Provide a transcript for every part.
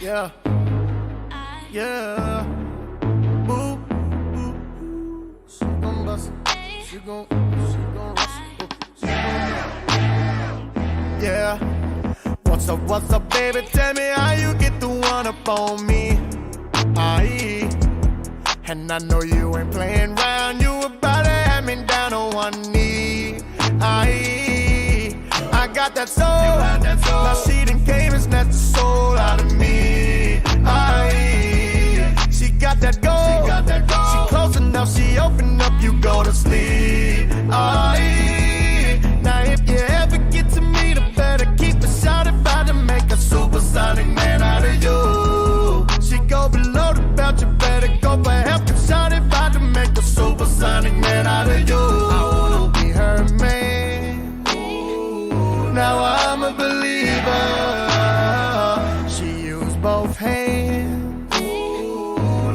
Yeah, yeah. Boo, boo, boo. She gon' bust it. She gon' rush it. She gon' yeah. What's up, baby? Tell me how you get the one up on me. Aye. And I know you ain't playing round. You about to have me down on one knee. Aye. I got that soul. Now she done came and snatched the soul out of me. Aye. She got that gold. She close enough. She open up. You go to sleep. Aye. Now if you ever get to me, the better keep it shot. About to make a supersonic man out of you. She go below the belt. You better go for help. Cause shot about to make a supersonic man out of you. I wanna be her man. Now I'm a believer. She used both hands.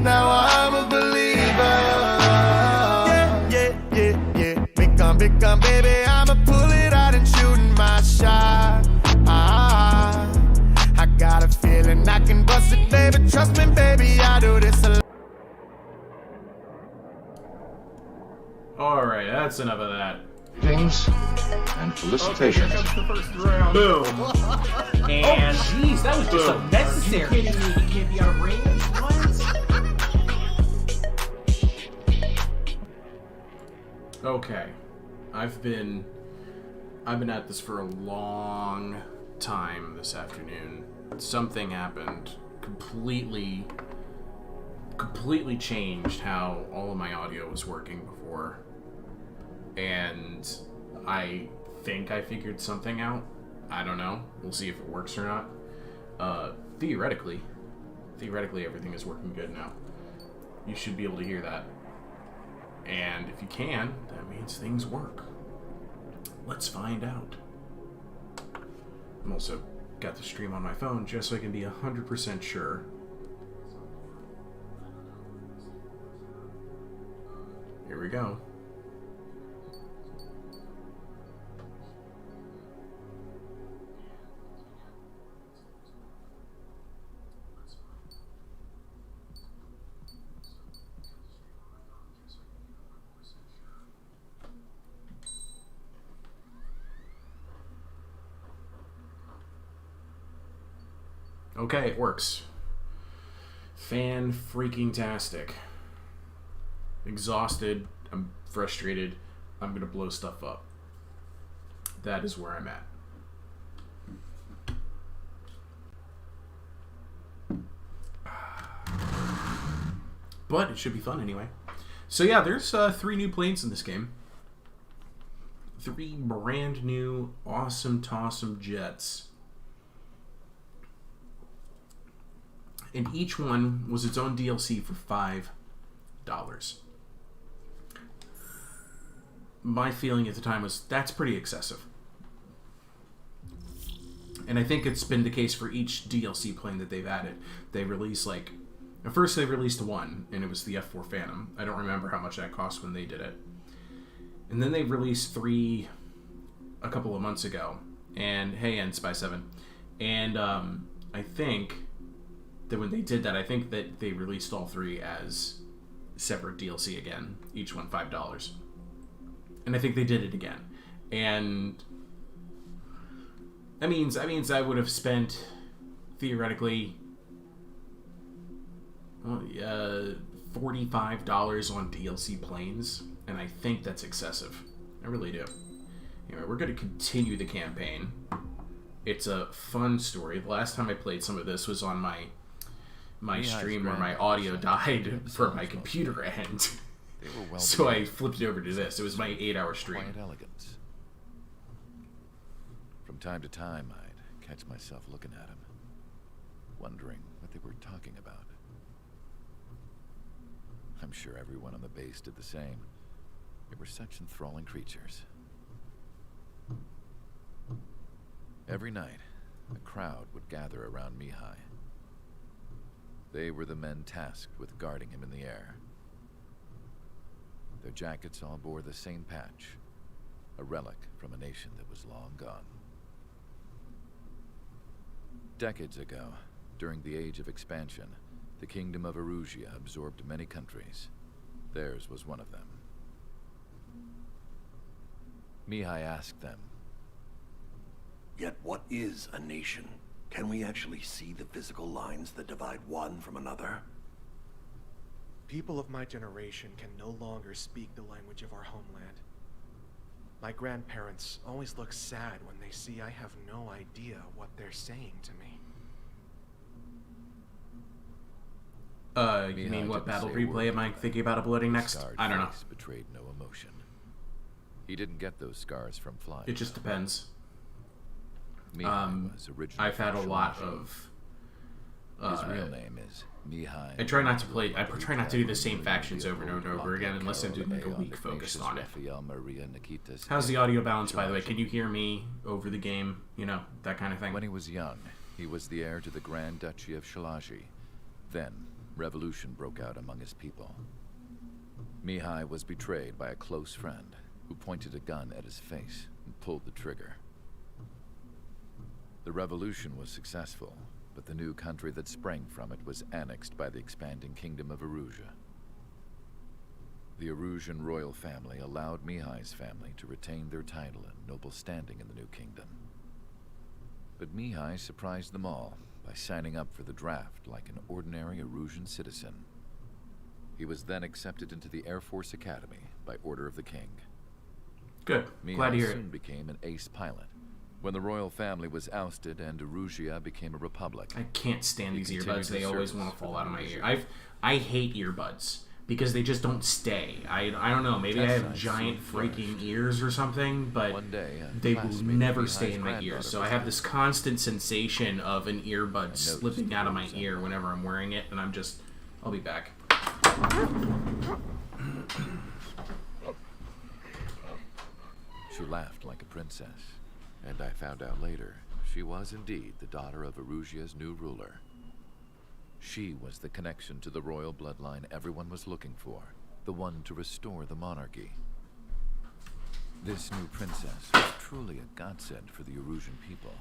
Now I'm a believer. Yeah. Big gun, baby. I'ma pull it out and shooting my shot. I got a feeling I can bust it, baby. Trust me, baby. I do this a lot. Alright, that's enough of that. Greetings and felicitations. Boom. And jeez, that was just unnecessary. You kidding me? He can't be out of range? What? Okay. I've been at this for a long time this afternoon. Something happened completely changed how all of my audio was working before. And I think I figured something out. I don't know. We'll see if it works or not. Theoretically everything is working good now. You should be able to hear that. And if you can, that means things work. Let's find out. I'm also got the stream on my phone just so I can be 100% sure. Here we go. Okay, it works. Fan-freaking-tastic. Exhausted. I'm frustrated. I'm gonna blow stuff up. That is where I'm at. But it should be fun anyway. So yeah, there's 3 new planes in this game. 3 brand new, awesome-tossome jets. And each one was its own DLC for $5. My feeling at the time was, that's pretty excessive. And I think it's been the case for each DLC plane that they've added. They released, like... At first they released 1, and it was the F4 Phantom. I don't remember how much that cost when they did it. And then they released 3 a couple of months ago. And Spy 7. And I think... that when they did that, I think that they released all 3 as separate DLC again, each one $5. And I think they did it again. And that means I would have spent, theoretically, $45 on DLC planes, and I think that's excessive. I really do. Anyway, we're going to continue the campaign. It's a fun story. The last time I played some of this was on my stream where my audio died for my computer end. So I flipped it over to this. It was my 8-hour stream. Quiet elegance. From time to time, I'd catch myself looking at him, wondering what they were talking about. I'm sure everyone on the base did the same. They were such enthralling creatures. Every night, a crowd would gather around Mihai. They were the men tasked with guarding him in the air. Their jackets all bore the same patch, a relic from a nation that was long gone. Decades ago, During the Age of Expansion, the Kingdom of Erusia absorbed many countries. Theirs was one of them. Mihai asked them, Yet what is a nation? Can we actually see the physical lines that divide one from another? People of my generation can no longer speak the language of our homeland. My grandparents always look sad when they see I have no idea what they're saying to me. You mean what battle replay am I thinking about uploading next? I don't know. Betrayed no emotion. He didn't get those scars from flying. It just depends. Mihai was originally I've had a lot Shalashi. of... His real name is Mihai. I try not to play... I try not to do the same factions over and over again unless I'm doing like a week focused on it. How's the audio balance, by the way? Can you hear me over the game? You know, that kind of thing. When he was young, he was the heir to the Grand Duchy of Shalashi. Then, revolution broke out among his people. Mihai was betrayed by a close friend who pointed a gun at his face and pulled the trigger. The revolution was successful, but the new country that sprang from it was annexed by the expanding Kingdom of Erusia. The Erusian royal family allowed Mihai's family to retain their title and noble standing in the new kingdom. But Mihai surprised them all by signing up for the draft like an ordinary Erusian citizen. He was then accepted into the Air Force Academy by order of the king. Good. Glad to hear Mihai soon it. became an ace pilot. When the royal family was ousted and Erusia became a republic, I can't stand these He continued earbuds. They his always service want to for fall the out of my Erusian ear. I hate earbuds because they just don't stay. I don't know. Maybe I have Test giant sites soon freaking ears or something, but One day, a they will classmate never of stay Mihai's in my ears. granddaughter So I have this visited. constant sensation of an earbud slipping out of my noticed ear whenever I'm wearing it, and I'll be back. She laughed like a princess, and I found out later she was indeed the daughter of Erusia's new ruler. She was the connection to the royal bloodline everyone was looking for, the one to restore the monarchy. This new princess was truly a godsend for the Erusian people.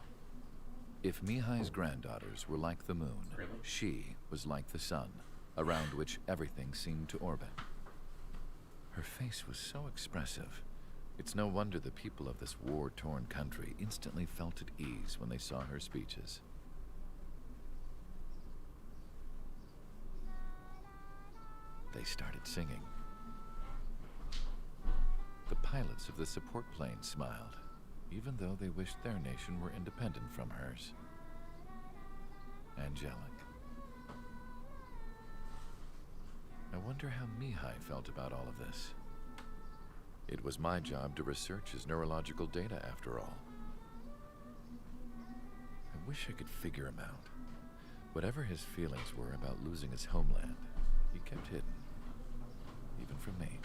If Mihai's granddaughters were like the moon, she was like the sun, around which everything seemed to orbit. Her face was so expressive. It's no wonder the people of this war-torn country instantly felt at ease when they saw her speeches. They started singing. The pilots of the support plane smiled, even though they wished their nation were independent from hers. Angelic. I wonder how Mihai felt about all of this. It was my job to research his neurological data, after all. I wish I could figure him out. Whatever his feelings were about losing his homeland, he kept hidden, even from me.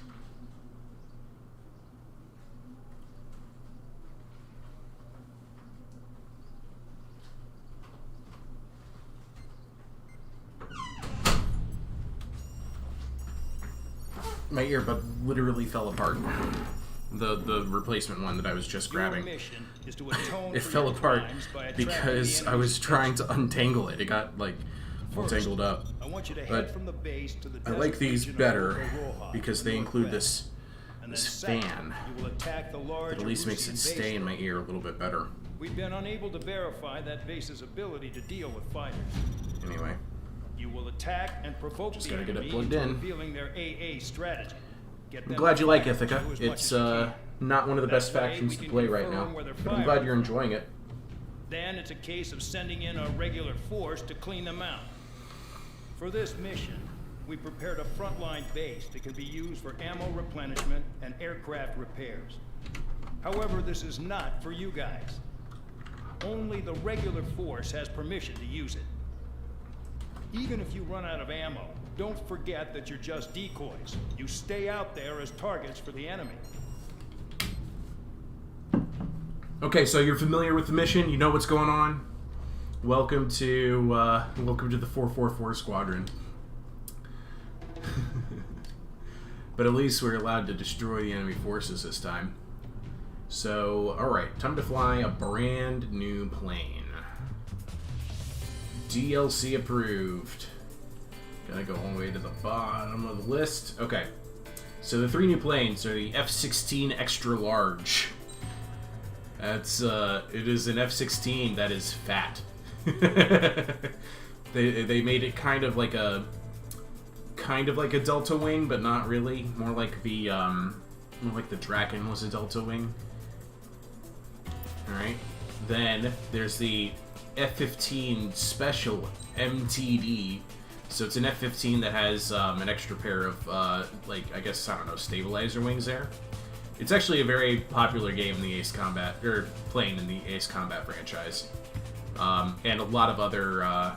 My earbud literally fell apart. The replacement one that I was just grabbing. It fell apart because I was trying to untangle it. It got like all tangled up. But I like these better because they include this fan that at least makes it stay in my ear a little bit better. We've been unable to verify that base's ability to deal with fighters. Anyway. You will attack and provoke Just the gotta get it enemy plugged into in. revealing their AA strategy. Get I'm them glad to you like fight Ithaca. you as much It's as you can. not one of the best That way, factions we to can play right confirm now. where they're But I'm glad firing. you're enjoying it. Then it's a case of sending in a regular force to clean them out. For this mission, we prepared a frontline base that can be used for ammo replenishment and aircraft repairs. However, this is not for you guys. Only the regular force has permission to use it. Even if you run out of ammo, don't forget that you're just decoys. You stay out there as targets for the enemy. Okay, so you're familiar with the mission. You know what's going on. Welcome to the 444 Squadron. But at least we're allowed to destroy the enemy forces this time. So, all right, time to fly a brand new plane. DLC approved. Gotta go all the way to the bottom of the list. Okay. So the 3 new planes are the F-16 Extra Large. That's, it is an F-16 that is fat. They made it kind of like a Delta Wing, but not really. More like the Draken was a Delta Wing. Alright. Then there's the F-15 Special MTD. So it's an F-15 that has an extra pair of, stabilizer wings there. It's actually a very popular game in the Ace Combat, or plane in the Ace Combat franchise. And a lot of other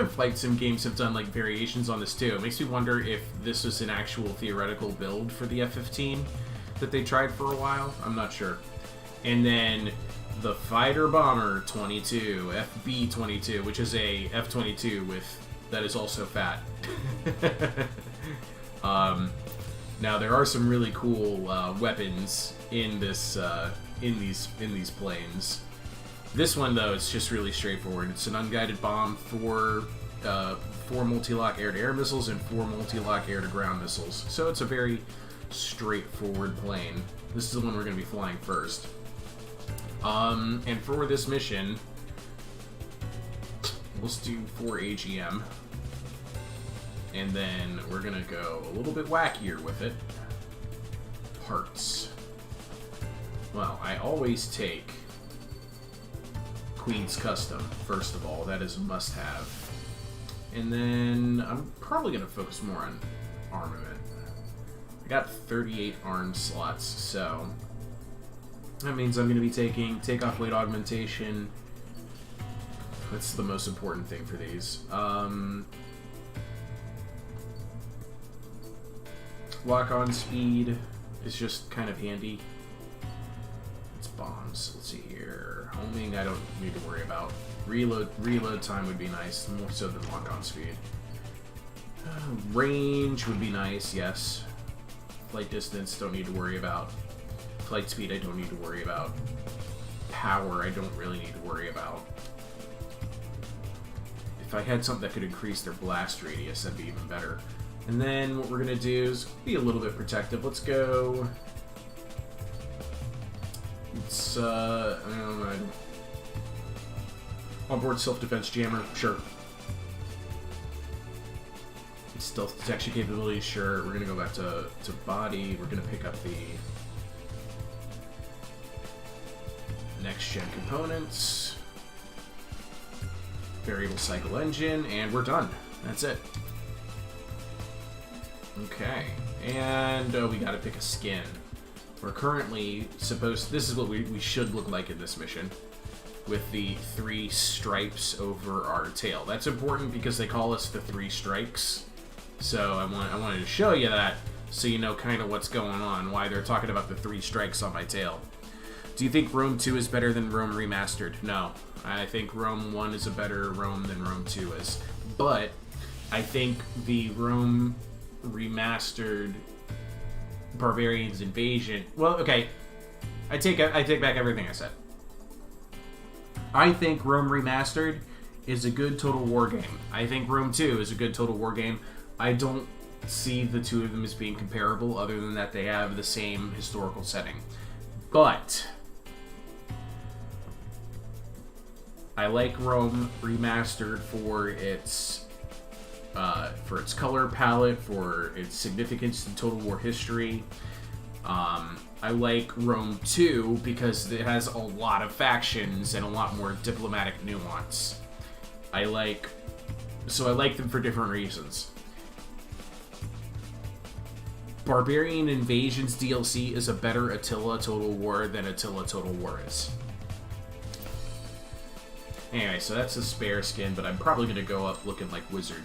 flight sim games have done like variations on this too. It makes me wonder if this was an actual theoretical build for the F-15 that they tried for a while. I'm not sure. And then the Fighter Bomber 22, FB-22, which is a F-22 that is also fat. Now there are some really cool weapons in these planes. This one though, it's just really straightforward. It's an unguided bomb, 4 multi-lock air-to-air missiles and 4 multi-lock air-to-ground missiles. So it's a very straightforward plane. This is the one we're going to be flying first. And for this mission, let's do 4 AGM. And then we're going to go a little bit wackier with it. Parts. Well, I always take Queen's Custom, first of all. That is a must-have. And then I'm probably going to focus more on armament. I got 38 arm slots, so that means I'm going to be taking takeoff weight augmentation. That's the most important thing for these. Lock-on speed is just kind of handy. It's bombs. Let's see here. Homing, I don't need to worry about. Reload time would be nice, more so than lock-on speed. Range would be nice, yes. Flight distance, don't need to worry about. Flight speed, I don't need to worry about. Power, I don't really need to worry about. If I had something that could increase their blast radius, that'd be even better. And then what we're going to do is be a little bit protective. Let's go... It's, I don't know. Onboard self-defense jammer, sure. Stealth detection capabilities, sure. We're going to go back to body. We're going to pick up the next-gen components. Variable cycle engine, and we're done. That's it. Okay, and we gotta pick a skin. We're currently supposed... This is what we should look like in this mission, with the 3 stripes over our tail. That's important because they call us the 3 strikes. So I wanted to show you that, so you know kind of what's going on, why they're talking about the 3 strikes on my tail. Do you think Rome 2 is better than Rome Remastered? No. I think Rome 1 is a better Rome than Rome 2 is. But I think the Rome Remastered Barbarians Invasion... Well, okay. I take back everything I said. I think Rome Remastered is a good Total War game. I think Rome 2 is a good Total War game. I don't see the two of them as being comparable, other than that they have the same historical setting. But I like Rome Remastered for its color palette, for its significance in Total War history. I like Rome 2 because it has a lot of factions and a lot more diplomatic nuance. I like them for different reasons. Barbarian Invasions DLC is a better Attila Total War than Attila Total War is. Anyway, so that's a spare skin, but I'm probably going to go up looking like Wizard.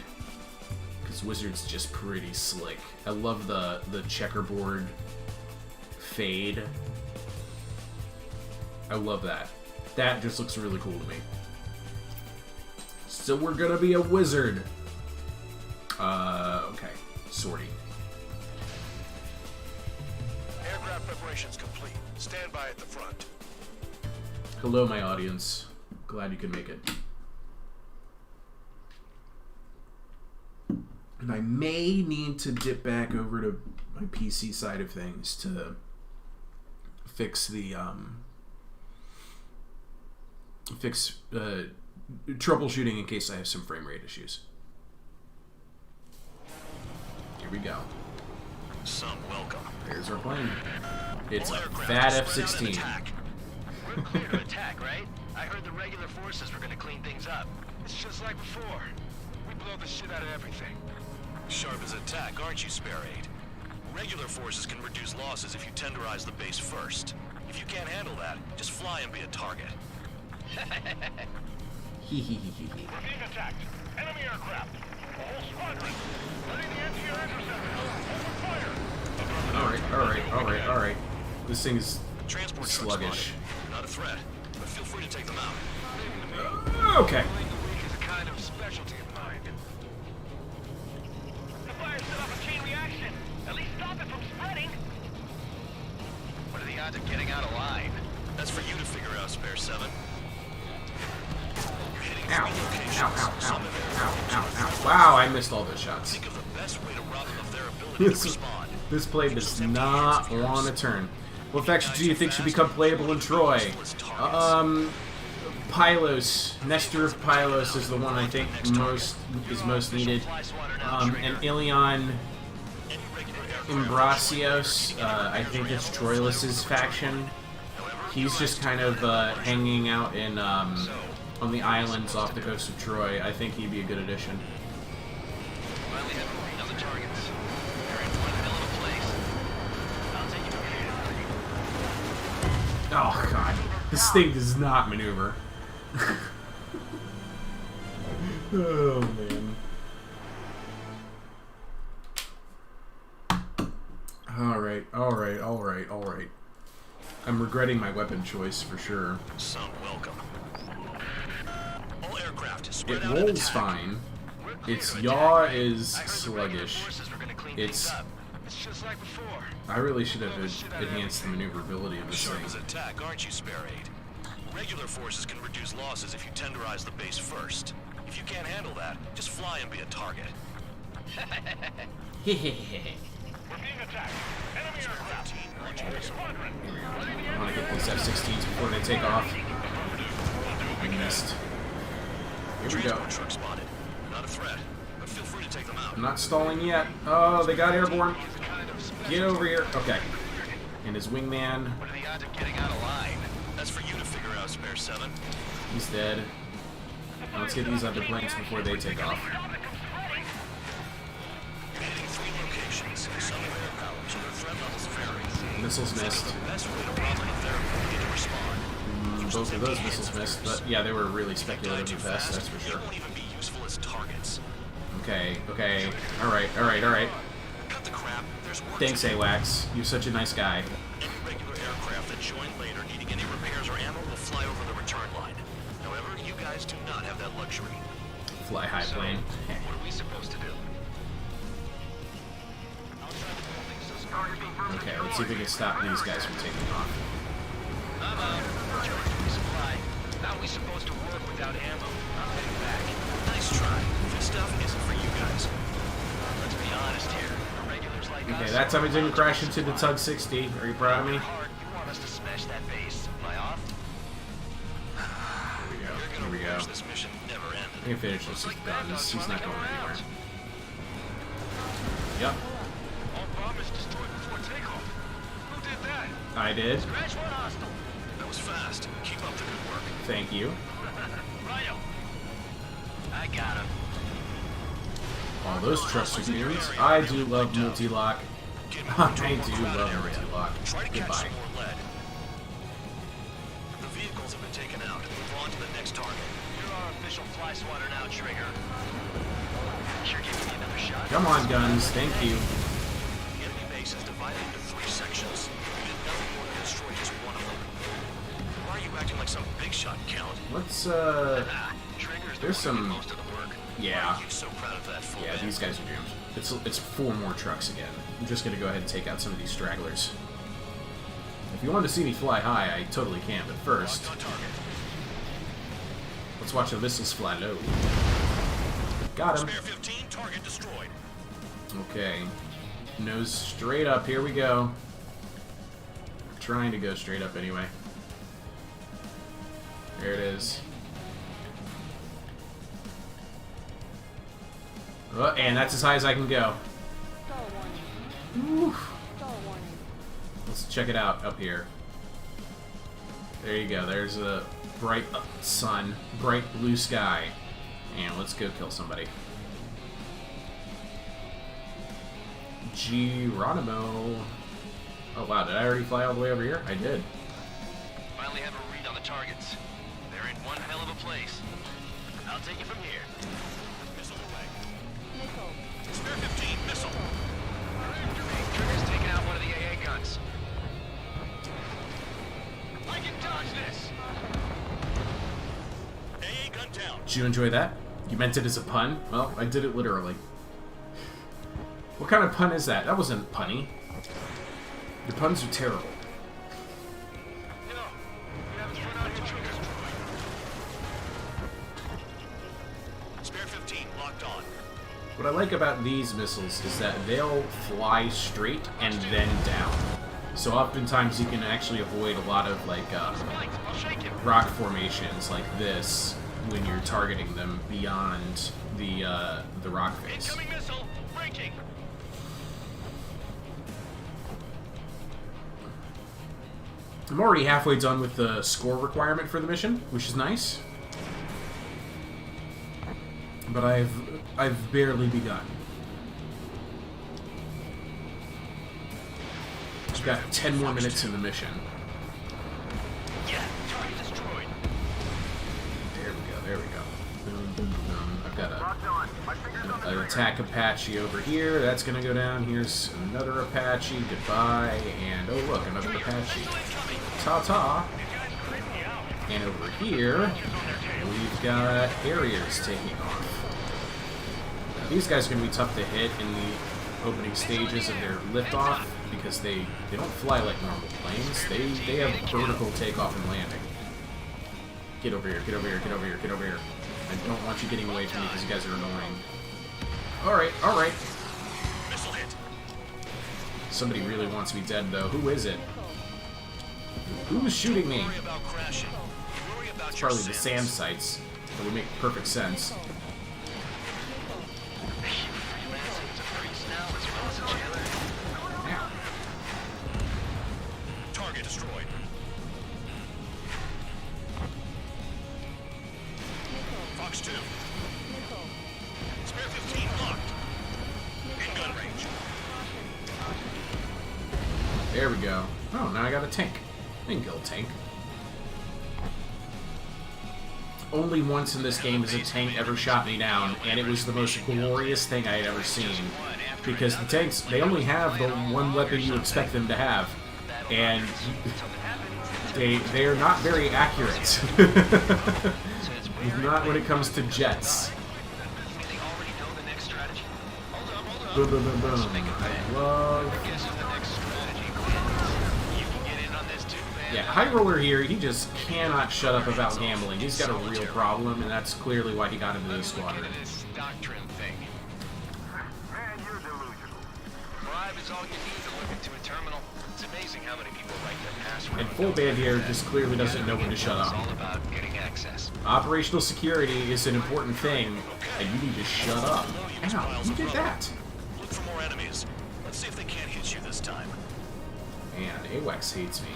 Because Wizard's just pretty slick. I love the checkerboard fade. I love that. That just looks really cool to me. So we're going to be a Wizard. Okay. Sortie. Aircraft preparations complete. Stand by at the front. Hello, my audience. Glad you could make it. And I may need to dip back over to my PC side of things to fix the troubleshooting in case I have some frame rate issues. Here we go. Some welcome. There's our plane. It's All a aircraft fat spread out and F-16. attack. We're clear to attack, right? I heard the regular forces were gonna clean things up. It's just like before. We blow the shit out of everything. Sharp as attack, aren't you, Spare Aid? Regular forces can reduce losses if you tenderize the base first. If you can't handle that, just fly and be a target. Hee hee hee hee hee. We're being attacked. Enemy aircraft. A whole squadron. Letting the anti-air interceptors. Open fire. Alright. This thing is Transport truck sluggish. spotted. Not a threat, but feel free to take them out. Okay. Is a kind of specialty of mine. The fire set off a chain reaction. At least stop it from spreading. What are the odds of getting out alive? That's for you to figure out, Spare 7. You're hitting Ow. three locations. Ow. Some of them. Wow, I missed all those shots. Think of the best way to rob them of their ability to respond. This play does not want to turn. What faction do you think should become playable in Troy? Pylos, Nestor of Pylos is the one I think is most needed. And Ilion Imbrasios, I think it's Troilus' faction. He's just kind of hanging out in on the islands off the coast of Troy. I think he'd be a good addition. Finally have another targets. They're in one hell of a place. I'll take you to Oh god, this thing does not maneuver. Oh man. Alright. I'm regretting my weapon choice for sure. Some welcome. All aircraft spread It out and rolls attack. fine. We're clear Its to yaw attack. is I heard the regular sluggish. forces were gonna clean It's things up. It's just like before. I really should have enhanced the maneuverability of this Sharp thing. as attack, aren't you, Spare Aid? Regular forces can reduce losses if you tenderize the base first. If you can't handle that, just fly and be a target. We're being attacked. Enemy aircraft. A whole squadron. I want to get these F-16s before they take off. I missed. Here we go. Transport truck spotted. Not a threat, but feel free to take them out. I'm not stalling yet. Oh, they got airborne. Get over here. Okay. And his wingman, What are the odds of getting out alive? That's for you to figure out, Spare 7. he's dead. Now let's get these other planes before they take off. You're hitting 3 locations. Some of their power, so their threat levels vary. Missiles missed. The best way to rob them of their ability to respond. Both of those missiles missed, but yeah, they were really speculative at best, that's for They sure. won't even be useful as targets. Okay. Alright. Cut the crap. There's work Thanks, to do. AWACS. You're such a nice guy. Any regular aircraft that join later needing any repairs or ammo will fly over the return line. However, you guys do not have that luxury. Fly high plane. What are we supposed to do? Okay, let's see if we can stop these guys from taking off. I'm out. Resupply. How are we supposed to work without ammo? I'm heading back. Nice try. This stuff isn't for you guys. Let's be honest here. The regulars like Okay, us that time it didn't are crash into the Tug 60. Are you proud of me? hard. You want us to smash that base. Am I off? Here we go. Wish this mission never ended. Let me finish this with guns. He's not going anywhere. Yep, All bombers destroyed before takeoff. Who did that? I did. Scratch one hostile. That was fast. Keep up the good work. Thank you. Righto. I got him. All those trust agreements. I do love multi-lock. I do love multi-lock. Try to catch Goodbye. some more lead. The vehicles have been taken out. Move on to the next target. You're our official fly swatter now, Trigger. You're giving me another shot. Come on, guns. Thank you. The enemy base is divided into 3 sections. You did nothing more than destroy just one of them. Why are you acting like some big shot, Count? Let's, Trigger's there's doing some- most of the work. yeah. Why are you so proud of that full Yeah, band? these guys are doomed. It's 4 more trucks again. I'm just gonna go ahead and take out some of these stragglers. If you want to see me fly high, I totally can, but first, On target. let's watch the missiles fly low. Got him. Spare 15, target destroyed. Okay. Nose straight up. Here we go. Trying to go straight up anyway. There it is. Oh, and that's as high as I can go. Oof. Let's check it out up here. There you go. There's a bright sun, bright blue sky. And let's go kill somebody. Geronimo. Oh wow, did I already fly all the way over here? I did. Finally have a read on the targets. They're in one hell of a place. I'll take it from here. Missile away. Spare 15, missile. Trigger's taking out one of the AA guns. I can dodge this. AA gun down. Did you enjoy that? You meant it as a pun? Well, I did it literally. What kind of pun is that? That wasn't punny. Your puns are terrible. No, you have his foot on your trigger. Spare 15, locked on. What I like about these missiles is that they'll fly straight and then down. So oftentimes you can actually avoid a lot of like rock formations like this when you're targeting them beyond the rock face. Incoming missile, breaking. I'm already halfway done with the score requirement for the mission, which is nice. But I've barely begun. We've got 10 more minutes in the mission. Yeah, target destroyed. There we go, there we go. Boom, boom, boom. I've got an attack Apache over here. That's gonna go down. Here's another Apache. Goodbye. And oh look, another Apache. Ta-ta. And over here, we've got Harriers taking off. Now, these guys are gonna be tough to hit in the opening stages of their liftoff because they don't fly like normal planes. They have vertical takeoff and landing. Get over here, get over here, get over here, get over here. I don't want you getting away from me because you guys are annoying. Alright, alright. Missile hit. Somebody really wants me dead though. Who is it? Who's shooting me? Worry about crashing. Worry about It's your probably the SAM sins. sites. That would make perfect sense. Yeah. Target destroyed. Fox 2. Spare 15 locked. In gun range. There we go. Oh, now I got a tank. I can kill a tank. Only once in this game has a tank ever shot me down, and it was the most glorious thing I had ever seen. Because the tanks, they only have the one weapon you expect them to have, and they're not very accurate. Not when it comes to jets. Boom, boom, boom, boom. I love... Yeah, High Roller here, he just cannot shut up about gambling. He's got a real problem, and that's clearly why he got into this squadron. This doctrine thing. Man, you're delusional. Bribe is all you need to look into a terminal. It's amazing how many people write their password. And Full Band here just clearly doesn't know when to shut It's up. all about getting access. Operational security is an important thing, and you need to shut up. Ow, who did that? Look for more enemies. Let's see if they can't hit you this time. And AWACS hates me.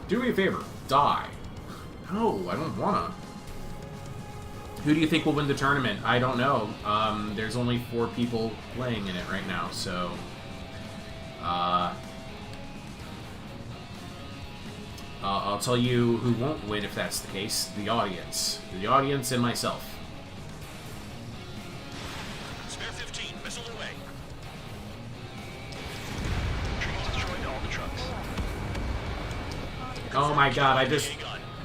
Do me a favor, die. No, I don't wanna. Who do you think will win the tournament? I don't know. There's only 4 people playing in it right now, so... I'll tell you who won't win if that's the case. The audience. The audience and myself. Spare 15, missile away. Trees destroyed all the trucks. Oh my god, I just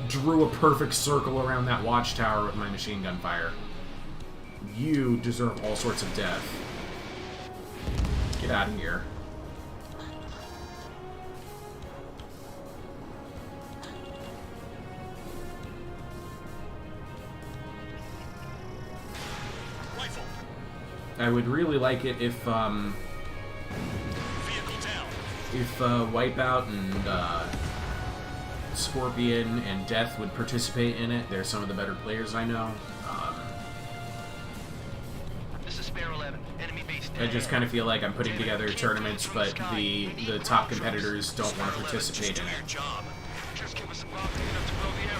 drew a perfect circle around that watchtower with my machine gun fire. You deserve all sorts of death. Get out of here. I would really like it if Vehicle down. Wipeout and Scorpion and Death would participate in it. They're some of the better players I know. This is Spare 11. Enemy base I just kind of feel like I'm putting together tournaments, but the top competitors don't want to participate in it. Job. Just give us a bomb big enough to blow the area.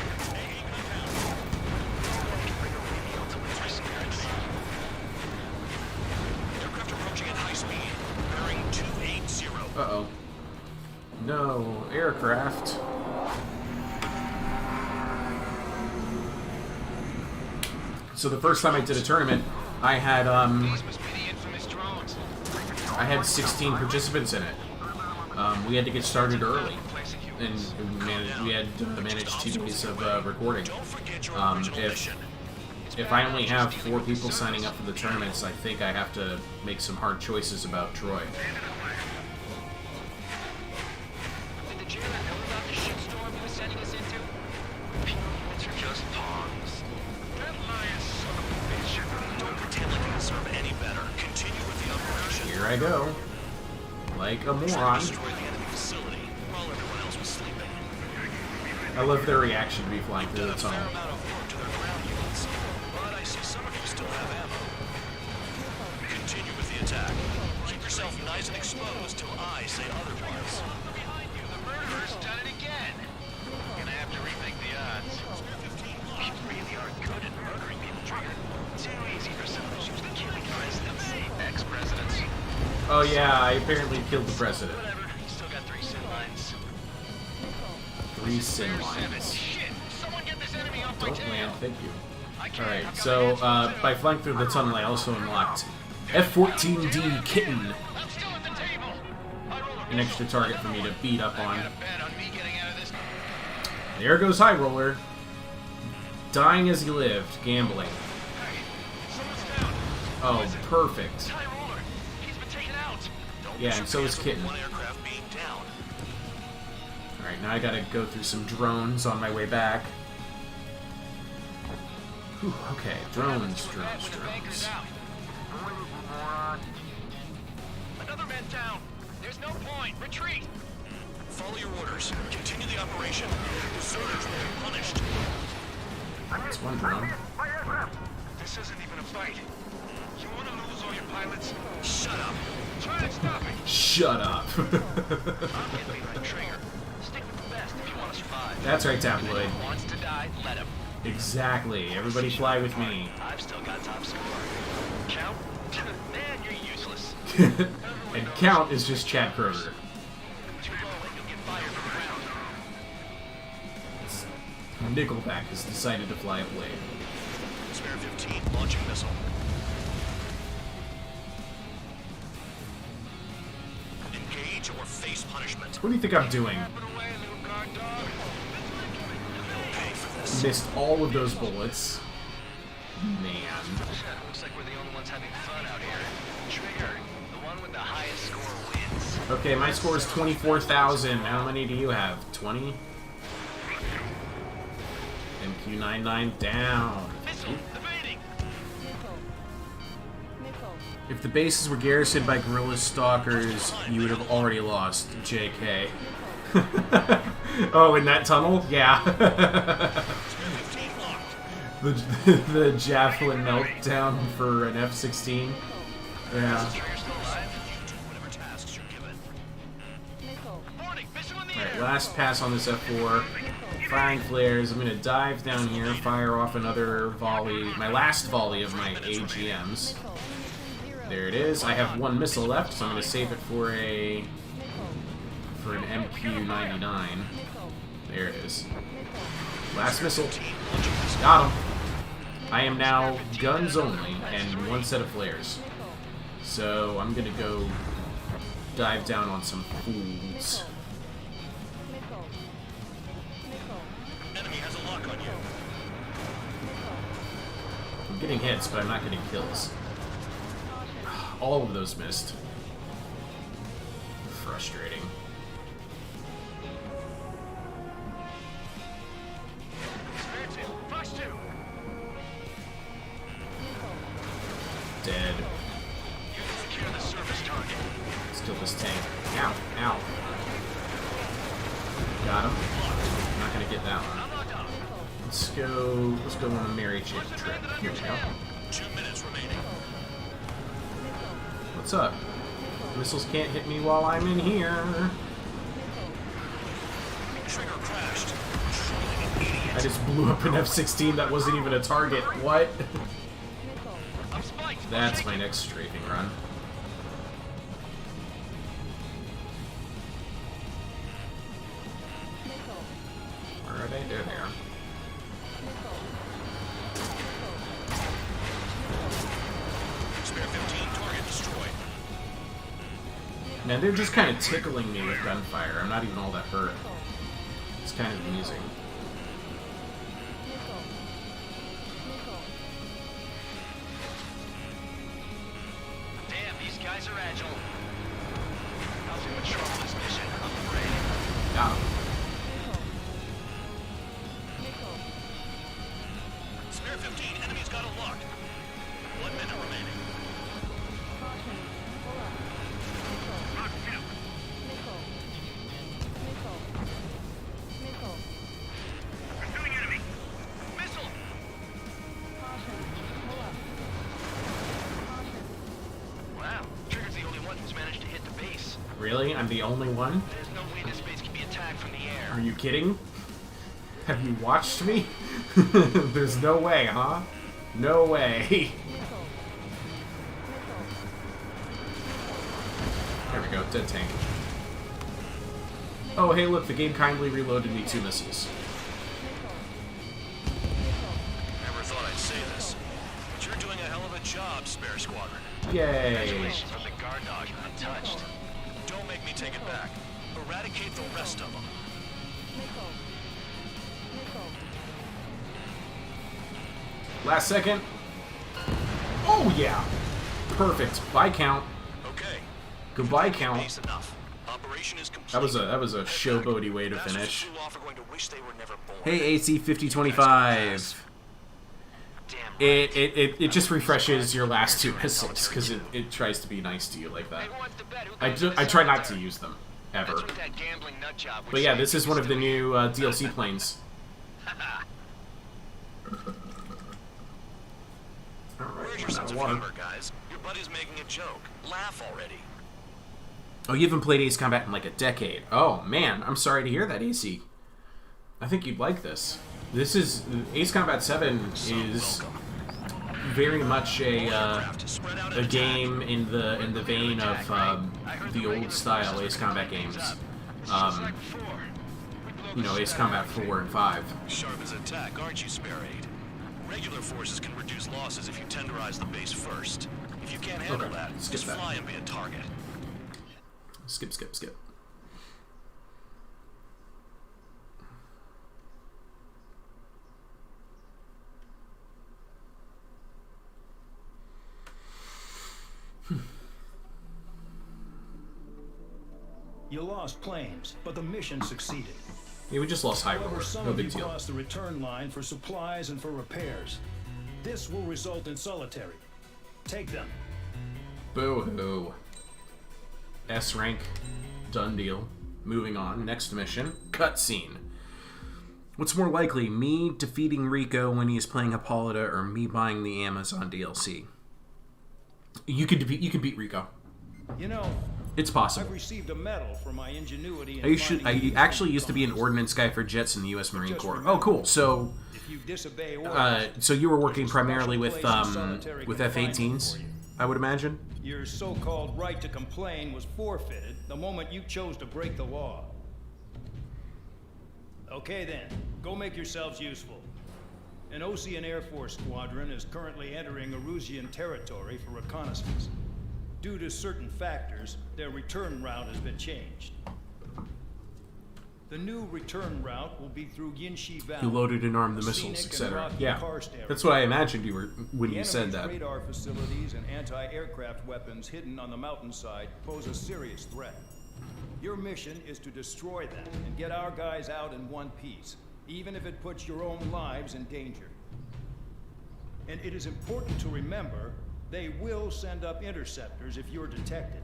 Aircraft approaching at high speed. Bearing 280. Uh-oh. No, aircraft. So the first time I did a tournament, I had These must be the infamous drones. I had 16 participants in it. We had to get started early, and we had to manage 2 days of recording. If I only have 4 people signing up for the tournaments, I think I have to make some hard choices about Troy. Did the jailer know about the shitstorm he was sending us into? Humans are just pawns. That lying son of a bitch. Don't pretend like you deserve any better. Continue with the operation. Here I go, like a moron. Destroy the enemy facility while everyone else was sleeping. I love their reaction to me flying through the tunnel. Fair amount of work to their ground units, but I see some of you still have ammo. Continue with the attack. Keep yourself nice and exposed till I say otherwise. Behind you, the murderer's done it again. Gonna have to rethink the odds. We really are good at murdering people, Trigger. Too easy for some of us used to killing presidents. Ex-presidents. Oh yeah, I apparently killed the president. Whatever. Still got 3 sin lines. 3 sin Seven. lines. Shit! Someone get this enemy off my Don't tail. land, thank you. I can't. Alright, I've got so my hands on by flying through the tunnel, I also unlocked F-14D Kitten, I'm still at the table. High roller. an extra target for me to beat up I on. got a bet on me getting out of this. There goes High Roller. Dying as he lived, gambling. Hey, someone's down. Oh, perfect. High roller. He's been taken out. Yeah, and so is Kitten. One aircraft being down. Alright, now I gotta go through some drones on my way back. Whew, okay, drones. Out. Another man down. There's no point. Retreat. Follow your orders. Continue the operation. Deserters will be punished. That's one drone. This isn't even a fight. You want to lose all your pilots? Shut up. Try to stop it. Shut up. I'm getting beat by Trigger. Stick with the best if you want to survive. That's right, Tabloid. If he wants to die, let him. Exactly. Everybody fly with me. I've still got top score. Count? Man, you're useless. And Count is just Chad Kroger. Too low and you'll get fired from the ground. Nickelback has decided to fly away. Spare 15 launching missile. Engage or face punishment. What do you think I'm doing? Put away, little guard dog. Pay for this. Missed all of those bullets. Man. Looks like we're the only ones having fun out here. Trigger, the one with the highest score wins. Okay, my score is 24,000. How many do you have? 20? MQ-99 down. Missile, evading. If the bases were garrisoned by guerrilla stalkers, you would have already lost. JK. Oh, in that tunnel? Yeah. the javelin meltdown for an F-16. Yeah. Trigger still alive? You do whatever tasks you're given. Warning, missile in the Alright, air. last pass on this F4. Firing flares. I'm gonna dive down here, fire off another volley. My last volley of my AGMs. There it is. I have 1 missile left, so I'm gonna save it for an MQ-99. There it is. Last missile. Got him. I am now guns only and 1 set of flares. So I'm gonna go dive down on some fools. Enemy has a lock on you. I'm getting hits, but I'm not getting kills. All of those missed. Frustrating. Spare 2, Fox 2. Dead. get that one. Let's go on a merry trip. Here we go. 2 minutes remaining. What's up? Missiles can't hit me while I'm in here. Trigger crashed. I just blew up an F-16 that wasn't even a target. What? I'm spiked. That's my next strafing run. Where are they? There they are. Spare 15, target destroyed. Man, they're just kind of tickling me with gunfire. I'm not even all that hurt. It's kind of amusing. Damn, these guys are agile. Nothing but trouble this mission, I'm afraid. Yeah. Spare 15, enemy's got it locked. 1 minute remaining. Pursuing enemy. Missile! Wow, Trigger's the only one who's managed to hit the base. Really? I'm the only one? There's no way this base can be attacked from the air. Are you kidding? Have you watched me? There's no way, huh? No way. There we go, dead tank. Oh, hey, look, the game kindly reloaded me 2 missiles. Never thought I'd say this, but you're doing a hell of a job, Spare Squadron. Yay. Congratulations on the guard dog untouched. Don't make me take it back. Eradicate the rest of them. Last second. Oh, yeah. Perfect. Bye count. Okay. Goodbye count. Base enough. Operation is complete. That was a showboaty way to Masters finish. of Zuluoth are going to wish they were never born. Hey, AC 5025. Damn right. It just refreshes your last 2 missiles because it tries to be nice to you like that. Hey, who wants to bet? Who I goes to the try not to cemetery? use them ever. That's what that gambling nut job would But yeah, say. this is one of the new DLC planes. Where's your sense of humor, guys? Your buddy's making a joke. Laugh already. Oh, you haven't played Ace Combat in like a decade. Oh man, I'm sorry to hear that, AC. I think you'd like this. This is Ace Combat 7 is very much a game in the vein of the old style Ace Combat games. You know, Ace Combat 4 and 5. Sharp as a tack, aren't you, Spare 8? Regular forces can reduce losses if you tenderize the base first. If you can't handle Okay, that, skip just that. fly and be a target. Skip, skip, skip. You lost planes, but the mission succeeded. Yeah, we just lost High However, Roller. some No of you big deal. crossed the return line for supplies and for repairs. This will result in solitary. Take them. Boo-hoo. S rank. Done deal. Moving on. Next mission. Cutscene. What's more likely, me defeating Rico when he is playing Hippolyta, or me buying the Amazon DLC? You could beat Rico. You know, It's possible. I've received a medal for my ingenuity. I actually used to be an ordnance guy for jets in the U.S. Marine Corps. Oh, cool. So, If you disobey orders, so you were working primarily with solitary F-18s, I would imagine. your so-called right to complain was forfeited the moment you chose to break the law. Okay then, go make yourselves useful. An Ocean Air Force squadron is currently entering Erusian territory for reconnaissance. Due to certain factors, their return route has been changed. The new return route will be through Yinshi Valley. You loaded and armed the a missiles, scenic and etc. rocky Yeah, karst area. that's what I imagined you were when The you said enemy's that. radar facilities and anti-aircraft weapons hidden on the mountainside pose a serious threat. Your mission is to destroy them and get our guys out in one piece, even if it puts your own lives in danger. And it is important to remember, they will send up interceptors if you're detected.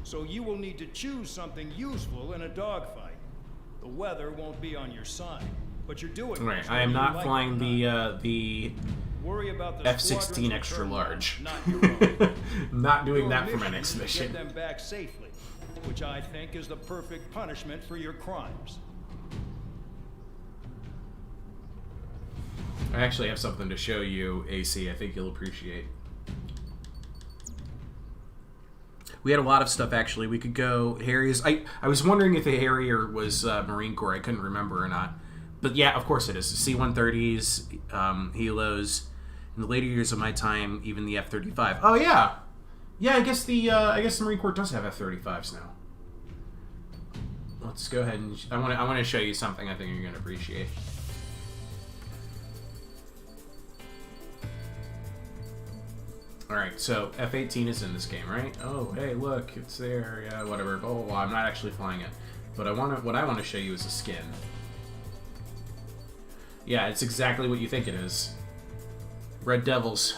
So you will need to choose something useful in a dogfight. The The weather won't be on your side, but you're doing Right, this I am whether you not like flying it or not. the Worry about the F-16 squadron's extra return large. Not your own. Not doing Your that for my mission next is to mission. Get them back safely, which I think is the perfect punishment for your crimes. I actually have something to show you, AC. I think you'll appreciate. We had a lot of stuff, actually. We could go Harry's. I was wondering if the Harrier was Marine Corps. I couldn't remember or not. But yeah, of course it is. C-130s, Helos. In the later years of my time, even the F-35. Oh yeah, yeah. I guess the Marine Corps does have F-35s now. Let's go ahead and I want to show you something I think you're gonna appreciate. Alright, so F-18 is in this game, right? Oh, hey, look, it's there, yeah, whatever. Oh, well, I'm not actually flying it. But what I want to show you is a skin. Yeah, it's exactly what you think it is. Red Devils.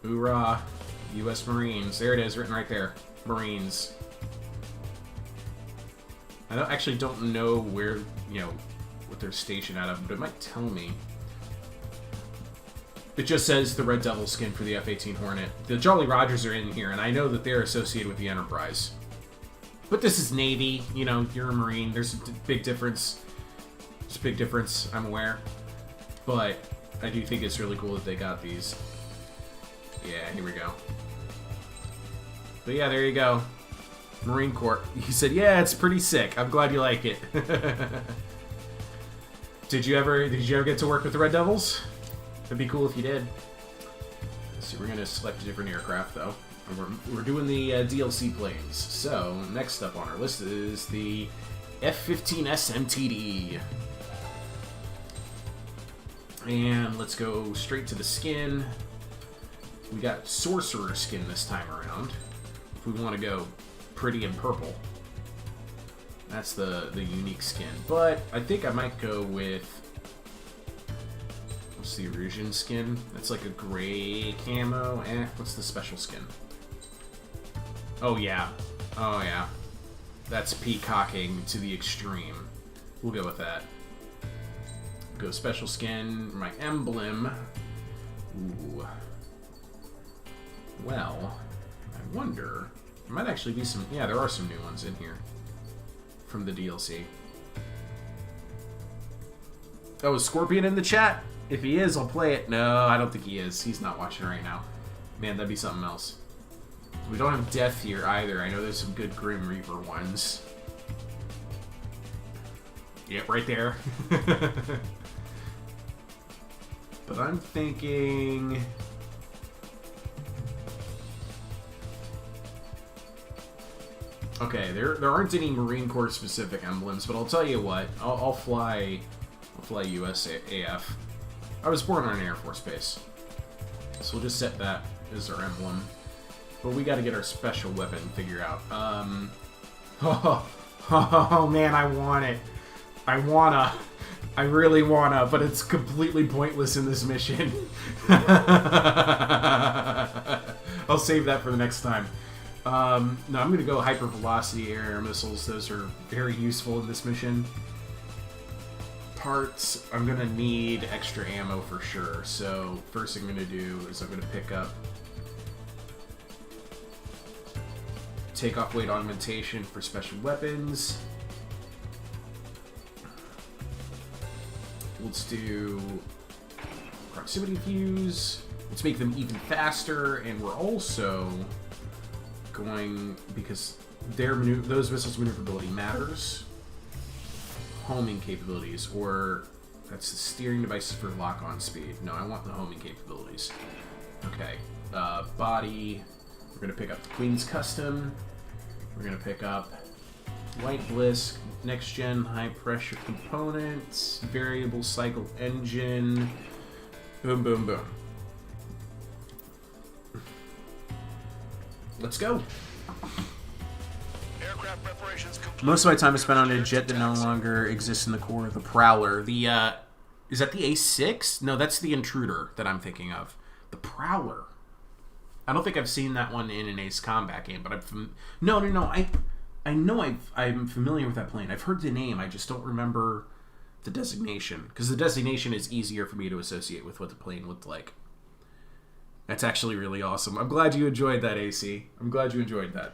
Hoorah. U.S. Marines. There it is, written right there. Marines. I actually don't know where, what they're stationed out of, but it might tell me. It just says the Red Devil skin for the F-18 Hornet. The Jolly Rogers are in here, and I know that they're associated with the Enterprise. But this is Navy, you're a Marine. There's a big difference. There's a big difference, I'm aware. But I do think it's really cool that they got these. Yeah, here we go. But yeah, there you go. Marine Corps. He said, yeah, it's pretty sick. I'm glad you like it. Did you ever get to work with the Red Devils? It'd be cool if you did. Let's see, we're gonna select a different aircraft though. And we're doing the DLC planes. So next up on our list is the F-15 SMTD. And let's go straight to the skin. We got Sorcerer skin this time around. If we want to go pretty and purple. That's the unique skin. But I think I might go with... What's the Erusian skin? That's like a gray camo. What's the special skin? Oh yeah. Oh yeah. That's peacocking to the extreme. We'll go with that. Go special skin. My emblem. Ooh. Well, I wonder... There might actually be some... Yeah, there are some new ones in here. From the DLC. Oh, is Scorpion in the chat? If he is, I'll play it. No, I don't think he is. He's not watching right now. Man, that'd be something else. We don't have Death here either. I know there's some good Grim Reaper ones. Yep, right there. But I'm thinking... Okay, there aren't any Marine Corps specific emblems, but I'll tell you what, I'll fly USAF. I was born on an Air Force base, so we'll just set that as our emblem. But we got to get our special weapon figured out. Oh man, I want it. I really wanna, but it's completely pointless in this mission. I'll save that for the next time. No, I'm going to go hypervelocity air missiles. Those are very useful in this mission. Parts, I'm going to need extra ammo for sure. So first thing I'm going to do is I'm going to pick up takeoff weight augmentation for special weapons. Let's do proximity fuse. Let's make them even faster, and we're also going, because those missiles' maneuverability matters, homing capabilities, or that's the steering devices for lock-on speed. No, I want the homing capabilities. Okay, body, we're going to pick up the Queen's Custom, we're going to pick up White Bliss, next-gen high-pressure components, variable cycle engine, boom, boom, boom. Let's go. Aircraft preparations complete. Most of my time is spent on a jet that no longer exists in the core of the Prowler. The, is that the A6? No, that's the Intruder that I'm thinking of. The Prowler. I don't think I've seen that one in an Ace Combat game, but no. I know I'm familiar with that plane. I've heard the name. I just don't remember the designation, because the designation is easier for me to associate with what the plane looked like. That's actually really awesome. I'm glad you enjoyed that, AC. I'm glad you enjoyed that.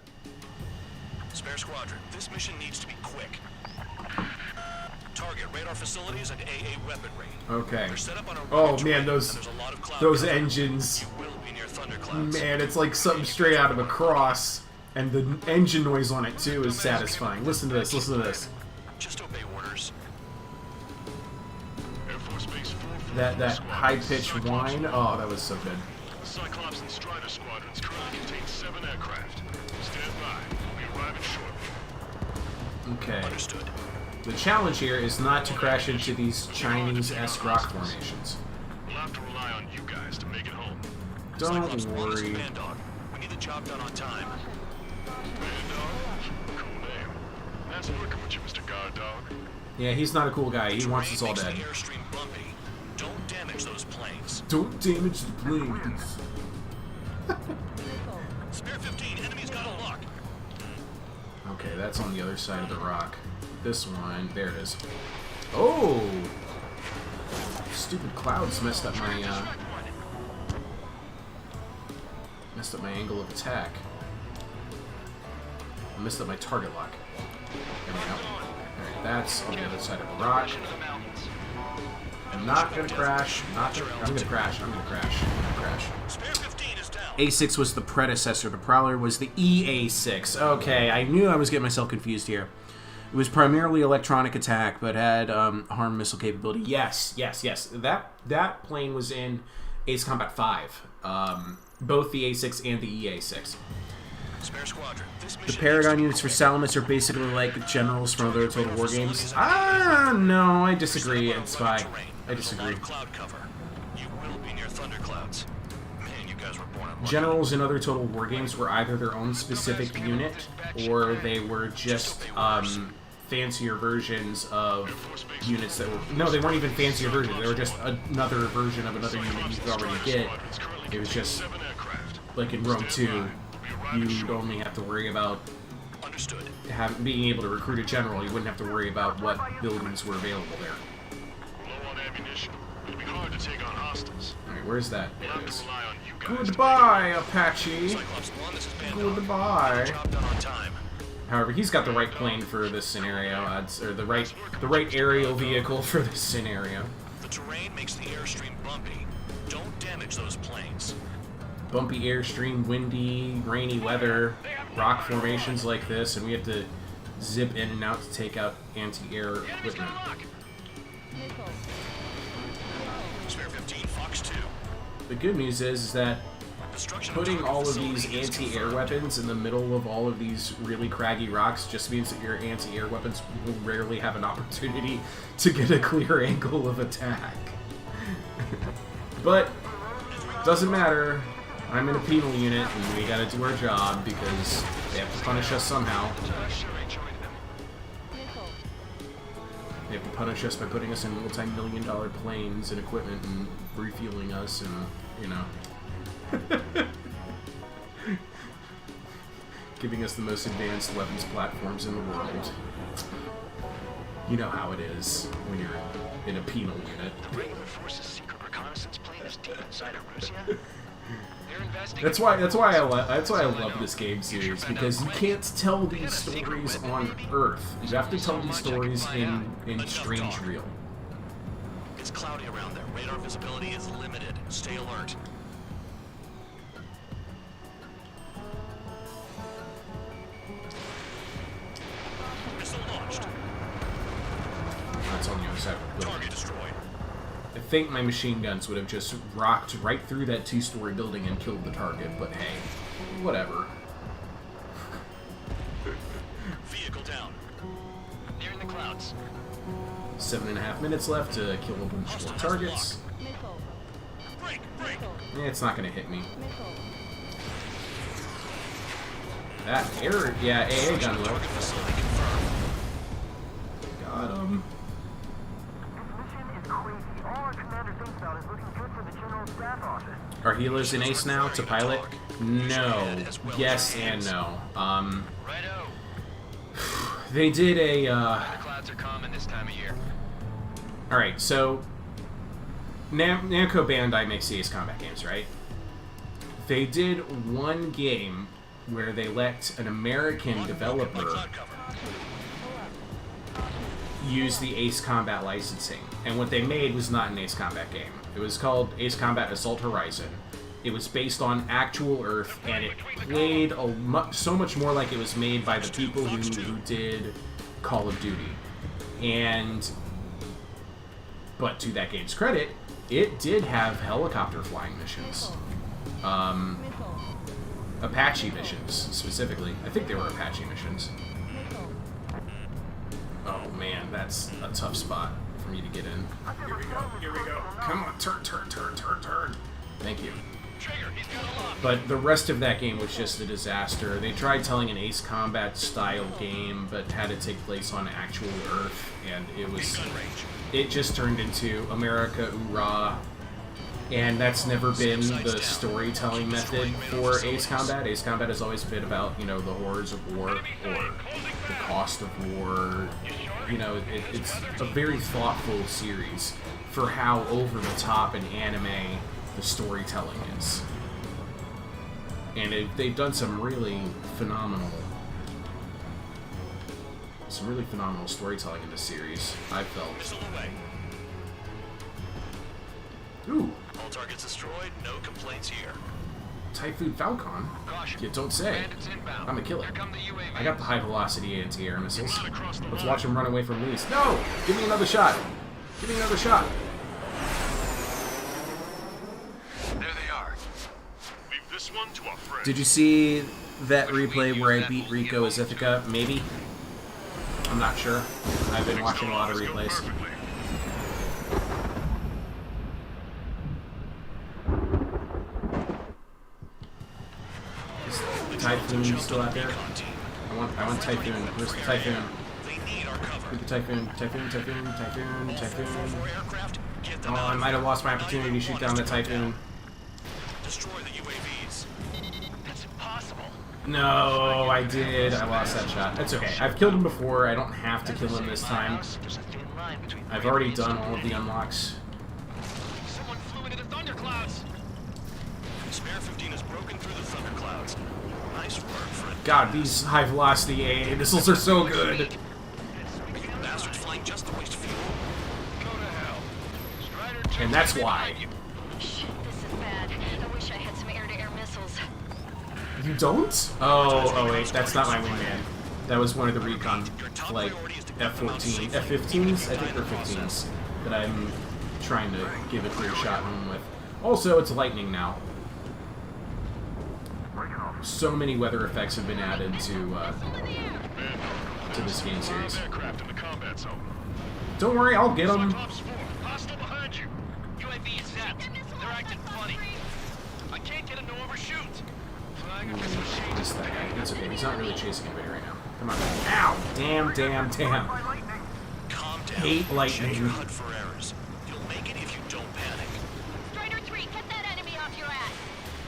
Spare Squadron, this mission needs to be quick. Target radar facilities and AA weapon range. Okay. We're set up on a Oh terrain, man, and those there's a lot of cloud those cover. engines. You will be near thunderclouds. Man, it's like something straight out of a Cross, and the engine noise on it too is satisfying. Listen to this. Listen to this. Just obey orders. Air Force Base 4 That high pitched whine. Oh, that was so good. The Cyclops and Strider squadrons currently contain 7 aircraft. Stand by. We'll be arriving shortly. Okay. Understood. The challenge here is not to crash into these Chinese-esque rock formations. We'll have to rely on you guys to make it home. Don't Cyclops 1, this is worry. Bandog. We need the job done on time. Bandog? Cool name. Nice working with you, Mr. Guard Dog. Yeah, he's not a cool guy. He wants us all Terrain dead. makes the airstream bumpy. Don't damage those planes. Don't damage the planes. Spare 15, enemies got a lock. Okay, that's on the other side of the rock. This one, there it is. Oh! Stupid clouds messed up my angle of attack. I messed up my target lock. There we go. Alright, that's on the other side of the rock. I'm not gonna crash. I'm gonna crash. I'm gonna crash. Spare 15 is down. A6 was the predecessor. The Prowler was the EA6. Okay, I knew I was getting myself confused here. It was primarily electronic attack, but had harm missile capability. Yes. That plane was in Ace Combat 5. Both the A6 and the EA6. Spare Squadron. This The mission Paragon needs units to for be Salamis are basically like generals from other Total War games. No, I disagree, Ed Spy. I disagree. Cloud cover. You will be near thunderclouds. Man, you guys were born unlucky. Generals in other Total War games were either their own specific unit, or they were just fancier versions of units that were... No, they weren't even fancier versions. They were just another version of another unit you could already get. It was just, like in Rome 2, you'd only have to worry about Understood. being able to recruit a general. You wouldn't have to worry about what buildings were available there. Low on ammunition. It'll be hard to take on hostiles. Alright, where's that? We'll There have it to is. rely on you guys to make it Goodbye, Apache. Cyclops 1, this is Bandog. Goodbye. Job done on time. However, he's got the right plane for this scenario, or the right aerial vehicle for this scenario. The terrain makes the airstream bumpy. Don't damage those planes. Bumpy airstream, windy, rainy weather, rock formations like this, and we have to zip in and out to take out anti-air equipment. Spare 15, Fox 2. The good news is that Destruction putting target all of these facilities anti-air confirmed. weapons in the middle of all of these really craggy rocks just means that your anti-air weapons will rarely have an opportunity to get a clear angle of attack. But doesn't matter. I'm in a penal unit and we gotta do our job because they have to punish us somehow. They have to punish us by putting us in multi-million-dollar planes and equipment and refueling us and, you know... giving us the most advanced weapons platforms in the world. You know how it is when you're in a penal unit. The regular force's secret reconnaissance plane is deep inside of Russia. They're investigating. That's why I love this game series, because you can't tell these stories on Earth. You have to tell these stories in strange real. It's cloudy around there. Radar visibility is limited. Stay alert. Missile launched. That's on the other side of the building. Target destroyed. I think my machine guns would have just rocked right through that two-story building and killed the target, but hey, whatever. Vehicle down. They're in the clouds. 7.5 minutes left to kill a bunch more targets. Break! Break! It's not gonna hit me. That air, yeah, AA gun low. Target facility confirmed. Got him. Are healers in Ace now to pilot? No. Yes and no. Righto. They did a, The clouds are common this time of year. Alright, so... Namco Bandai makes the Ace Combat games, right? They did one game where they let an American developer use the Ace Combat licensing. And what they made was not an Ace Combat game. It was called Ace Combat Assault Horizon. It was based on actual Earth, and it played so much more like it was made by the people who did Call of Duty. But to that game's credit, it did have helicopter flying missions. Apache missions, specifically. I think they were Apache missions. Oh man, that's a tough spot for me to get in. Here we go, here we go. Come on, turn. Thank you. But the rest of that game was just a disaster. They tried telling an Ace Combat style game, but had it take place on actual Earth, and it just turned into America Hoorah. And that's never been the storytelling method for Ace Combat. Ace Combat has always been about, the horrors of war, or the cost of war. It's a very thoughtful series for how over the top in anime the storytelling is. And they've done some really phenomenal storytelling in this series, I felt. Ooh. All targets destroyed, no complaints here. Typhoon Falcon? You don't say. I'm a killer. I got the high velocity anti-air missiles. Let's watch him run away from these. No! Give me another shot! Give me another shot! There they are. Leave this one to our friend. Did you see that replay where I beat Rico as Ithaca? Maybe? I'm not sure. I've been watching a lot of replays. Is Typhoon still out there? I want Typhoon. Where's the Typhoon? Where's the Typhoon? Typhoon. Oh, I might have lost my opportunity to shoot down the Typhoon. Destroy the UAVs. That's impossible. No, I did. I lost that shot. That's okay. I've killed him before. I don't have to kill him this time. I've already done all of the unlocks. Someone flew into the thunderclouds. Spare 15 has broken through the thunderclouds. Nice work, friend. God, these high velocity AA missiles are so good. Bastards flying just to waste fuel. Go to hell. Strider, And that's why. Shit, this is bad. I wish I had some air-to-air missiles. You don't? Oh wait, that's not my wingman. That was one of the recon, like, F-14, F-15s? I think they're 15s, that I'm trying to give a clear shot home with. Also, it's lightning now. So many weather effects have been added to this game series. Aircraft in the combat zone. Don't worry, I'll get them. hostile behind you. UAV is zapped. They're acting funny. I can't get them to overshoot. Flying a missile shade. Just that guy. It's okay. He's not really chasing anybody right now. Come on. Ow! Damn. Calm down. Hate lightning. Check your HUD for errors. You'll make it if you don't panic. Strider 3, get that enemy off your ass.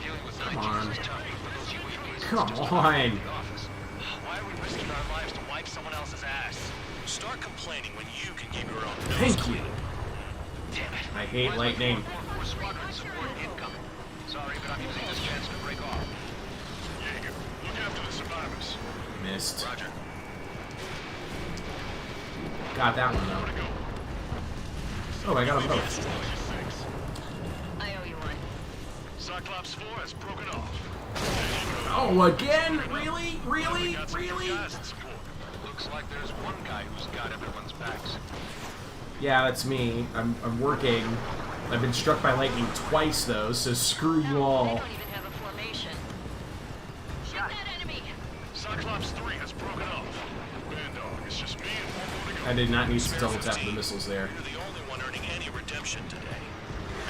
Dealing with Come 9 on. is tough, but those UAVs Come still on. in the office. Why are we risking our lives to wipe someone else's ass? Start complaining when you can keep your own Thank nose you. clean. Damn it. I hate lightning. Four squadron support incoming. Sorry, but I'm using this chance to break off. Jaeger, look after the survivors. Missed. Roger. Got that one though. Oh, I got them both. I owe you one. Cyclops 4 has broken off. Oh, again? Really? Guys in support. Looks like there's one guy who's got everyone's backs. Yeah, that's me. I'm working. I've been struck by lightning twice though, so screw you They all. don't even have a formation. Shoot that enemy. Cyclops 3 has broken off. Man, dog, it's just me and one more to go. I did not need to double tap the missiles there. You're the only one earning any redemption today.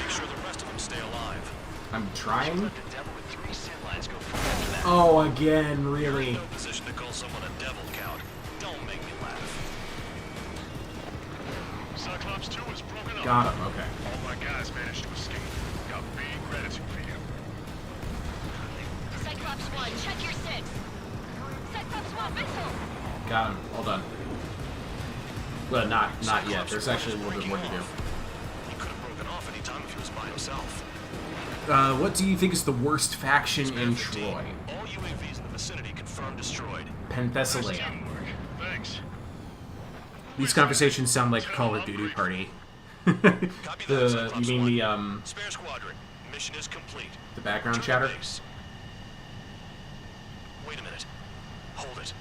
Make sure the rest of them stay alive. I'm trying. The devil with 3 sin lines go through after that. Oh, again, really? No position to call someone a devil count. Don't make me laugh. Cyclops 2 has broken off. Got him, okay. All my guys managed to escape. Got big gratitude for you. Cyclops 1, check your 6. Cyclops 1, missile. Got him. All done. Well, not yet. There's actually a little bit more to do. He could have broken off any time if he was by himself. What do you think is the worst faction in 15, Troy? all UAVs in the vicinity confirmed destroyed. Penthesilea. Thanks. These conversations sound like a Call of Duty party. Copy that, You Cyclops mean 1. the Spare squadron. Mission is complete. the background Return to chatter? base. Wait a minute. Hold it.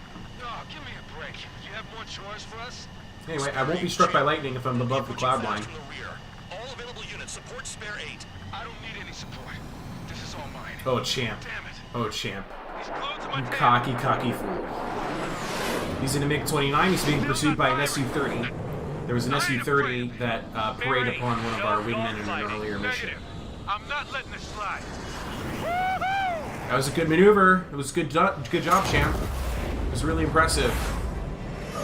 Oh, give me a break. You have more chores for us? Anyway, I won't be struck by lightning if I'm above the cloud line. From the rear. All available units support spare 8. I don't need any support. This is all mine. Oh, champ. Damn it. Oh, champ. He's glued to my You tail. cocky fool. He's in a MiG-29. He's being pursued by an Su-30. There was an Su-30 that paraded upon one of our wingmen in an earlier mission. I'm not letting this slide. That was a good maneuver. It was good job, champ. It was really impressive.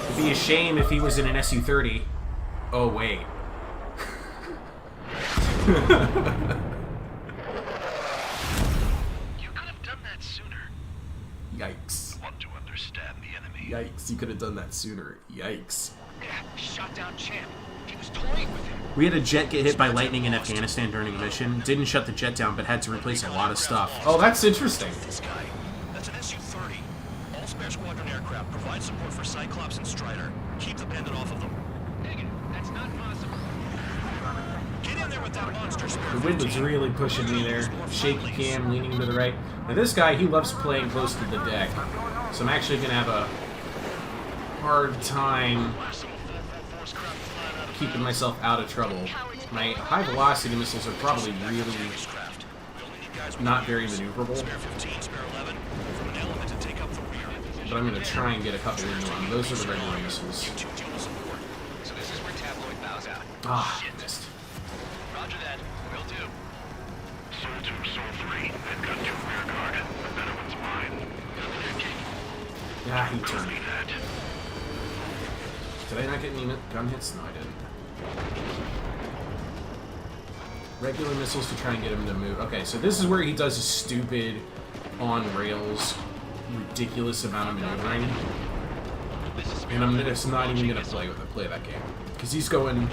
It'd be a shame if he was in an Su-30. Oh, wait. You could have done that sooner. Yikes. Want to understand the enemy. Yikes. You could have done that sooner. Yikes. Yeah, shot down Champ. He was toying with him. We had a jet get hit by lightning in Afghanistan during a mission. Didn't shut the jet down, but had to replace a lot of stuff. Oh, that's interesting. This guy. That's an Su-30. All spare squadron aircraft provide support for Cyclops and Strider. Keep the bandit off of them. Dang it, that's not possible. Get in there with that monster spare The wind was 15. really pushing me there. Shaky cam, leaning to the right. Now this guy, he loves playing close to the deck. So I'm actually going to have a hard time keeping myself out of trouble. My high velocity missiles are probably really not very maneuverable. Spare 15, spare 11. From an element to take up the rear. But I'm going to try and get a couple in on. Those are the regular missiles. Two dual support. So this is where Tabloid bows out. Ah, missed. Roger that. Will do. Soul 2, Soul 3. They've got 2 rear guard. The better one's mine. Yeah, he turned. See that? Did I not get any gun hits? No, I didn't. Regular missiles to try and get him to move. Okay, so this is where he does his stupid, on-rails, ridiculous amount of maneuvering. And I'm just not even going to play that game. Because he's going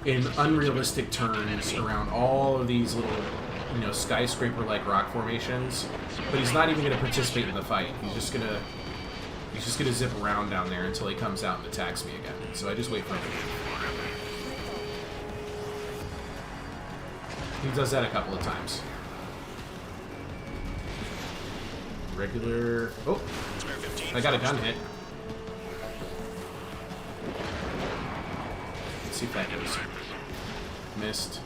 in unrealistic turns around all of these little, skyscraper-like rock formations. But he's not even going to participate in the fight. He's just gonna zip around down there until he comes out and attacks me again. So I just wait for him. He does that a couple of times. Regular... Oh! I got a gun hit. Let's see if that goes. Missed.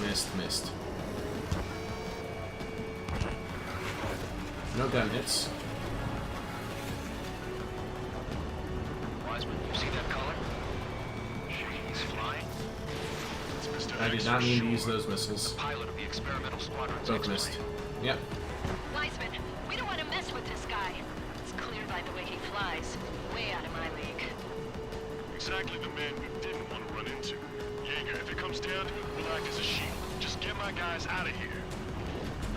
Missed. Missed. No gun hits. Wiseman, you see that color? He's flying. I did not mean to use those missiles. Pilot of the experimental squadron's Both missed. Yep. Wiseman, we don't want to mess with this guy. It's clear by the way he flies. Way out of my league. Exactly the man we didn't want to run into. Jaeger, if it comes down to it, we'll act as a shield. Just get my guys out of here.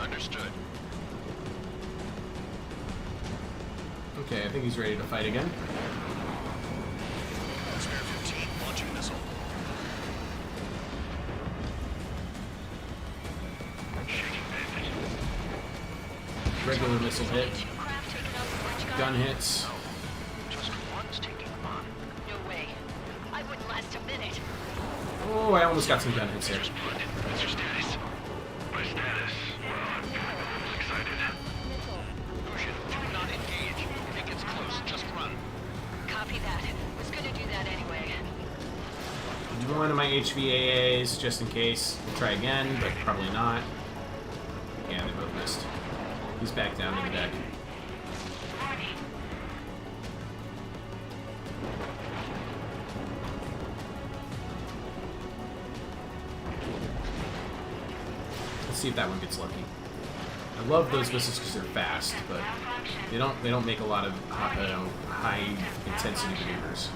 Understood. Okay, I think he's ready to fight again. Spare 15, launching missile. Regular missile hit. Two craft taken out the bridge guy? Gun hits. Just one's taking them on. No way. I wouldn't last a minute. Oh, I almost got some gun hits here. Responded. What's your status? My status? Well, I'm kind of excited. Lucian, do not engage. If it gets close, just run. Copy that. Was gonna do that anyway. Do one of my HVAAs just in case. We'll try again, but probably not. Yeah, they both missed. He's back down to the deck. Let's see if that one gets lucky. I love those missiles because they're fast, but they don't make a lot of high intensity maneuvers.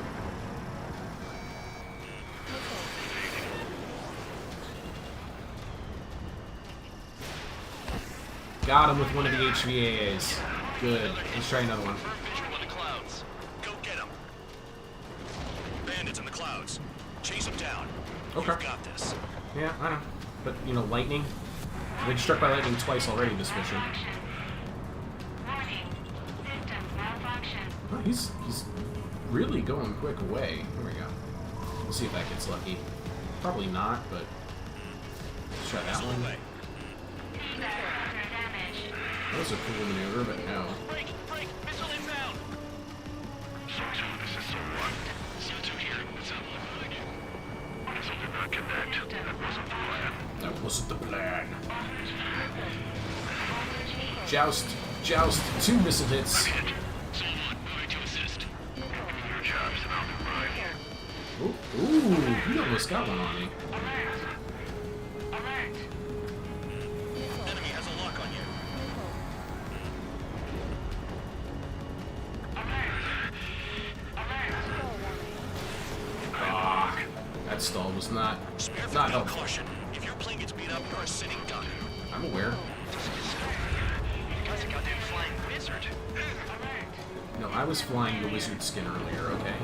Got him with one of the HVAs. Good. Let's try another one. Visual in the clouds. Go get him. Bandits in the clouds. Chase them down. Okay. You've got this. Yeah, I know. But, you know, lightning? I've been struck by lightning twice already this mission. Oh, he's really going quick away. Here we go. We'll see if that gets lucky. Probably not, but let's try that one. That was a cool maneuver, but no. Break! Break! Missile inbound! This is so what? CO2 here. What's that look like? Guess I did not connect. That wasn't the plan. That wasn't the plan. Joust! Joust! 2 missile hits. Hit. Someone moving to assist. Your jobs and I'll do mine. Ooh, he almost got one on me. Enemy has a lock on you. Ah, that stall was not helpful. Caution. If your plane gets beat up, you're a sitting duck. I'm aware. You guys a goddamn flying wizard. No, I was flying the wizard skin earlier, okay?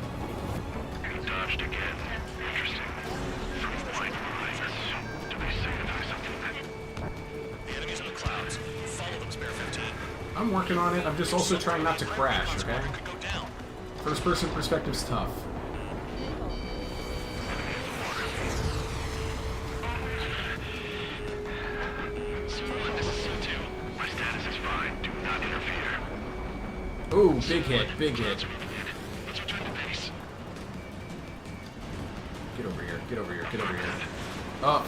You dodged again. Interesting. White lines. Do they signify something? The enemy's in the clouds. Follow them, Spare 15. I'm working on it. I'm just also trying not to crash, okay? Could go down. First person perspective's tough. Someone, this is C2. My status is fine. Do not interfere. Ooh, big hit, big hit. Let's return to base. Get over here, get over here, get over here. Oh.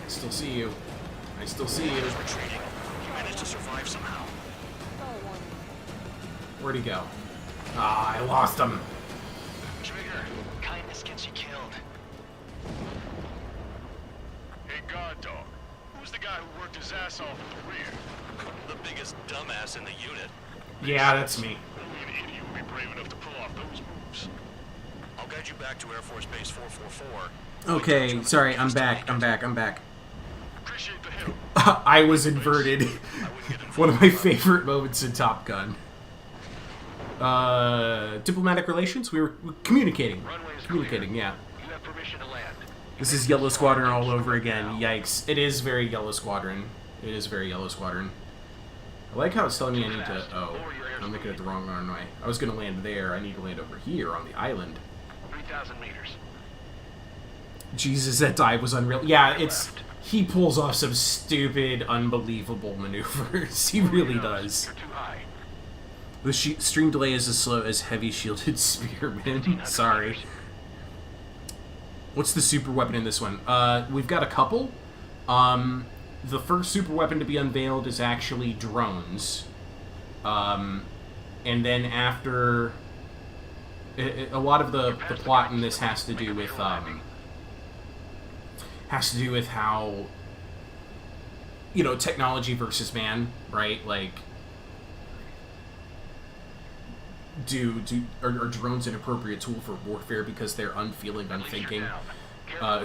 I still see you. I still see you. Retreating. You managed to survive somehow. Where'd he go? Ah, I lost him. Trigger. Kindness gets you killed. Hey, guard dog. Who's the guy who worked his ass off at the rear? The biggest dumbass in the unit. Yeah, that's me. Only an idiot would be brave enough to pull off those moves. I'll guide you back to Air Force Base 444. Okay, sorry, I'm back. Appreciate the help. I was inverted. One of my favorite moments in Top Gun. Diplomatic relations? We were communicating. Communicating, yeah. You have permission to land. This is Yellow Squadron all over again. Yikes. It is very Yellow Squadron. It is very Yellow Squadron. I like how it's telling me I need to... Oh, I'm looking at the wrong runway. I was going to land there. I need to land over here on the island. 3,000 meters. Jesus, that dive was unreal. Yeah, it's... He pulls off some stupid, unbelievable maneuvers. He really does. You're too high. The stream delay is as slow as heavy shielded spearmen. Sorry. What's the super weapon in this one? We've got a couple. The first super weapon to be unveiled is actually drones. And then after... a lot of the plot in this has to do with how, you know, technology versus man, right? Like, are drones an appropriate tool for warfare because they're unfeeling, unthinking?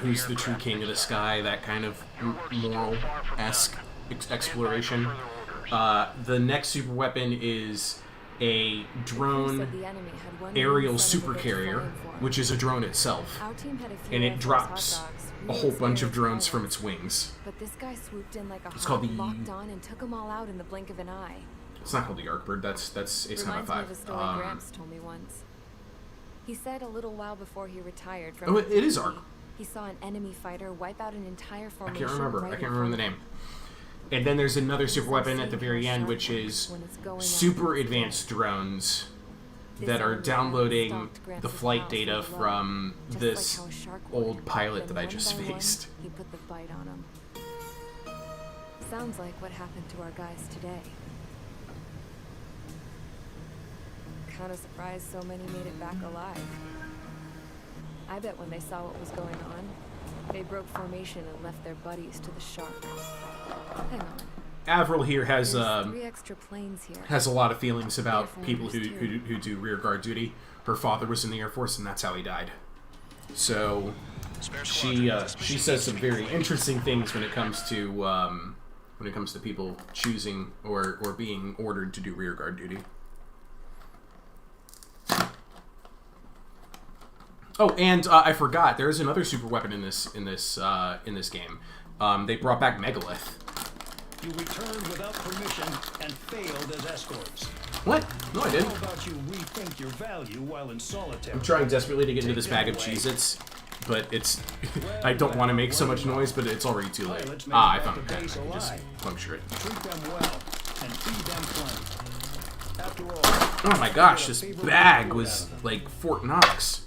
Who's the true king of the sky? That kind of moral-esque exploration. The next super weapon is a drone aerial super carrier, which is a drone itself, and it drops a whole bunch of drones from its wings. But this guy swooped in like a It's called the... locked on and took them all out in the blink of an eye. It's not called the Arcbird. That's Ace Reminds me of a 95. story Gramps told me once. He said a little while before he retired from... Oh, it is Arc. He saw an enemy fighter wipe out an entire I formation. can't remember. right I can't in remember the front name. And then there's another super weapon at the very end, which is super advanced drones that are downloading the flight data from this old pilot that I just faced. He put the bite on him. Sounds like what happened to our guys today. Kinda surprised so many made it back alive. I bet when they saw what was going on, they broke formation and left their buddies to the shark. Hang on. Avril here has 3 extra planes here. has a lot of feelings about people who do rear guard duty. Her father was in the Air Force, and that's how he died. So she says some very interesting things when it comes to when it comes to people choosing or being ordered to do rearguard duty. Oh, and I forgot, there is another super weapon in this game. They brought back Megalith. You returned without permission and failed as escorts. What? No, I didn't. How about you rethink your value while in solitary? I'm trying desperately to get into this bag of Cheez-Its, but it's... I don't want to make so much noise, but it's already too late. I found a pen. I can just puncture it. Treat them well and feed them plenty. After all, oh my gosh, this bag was like Fort Knox.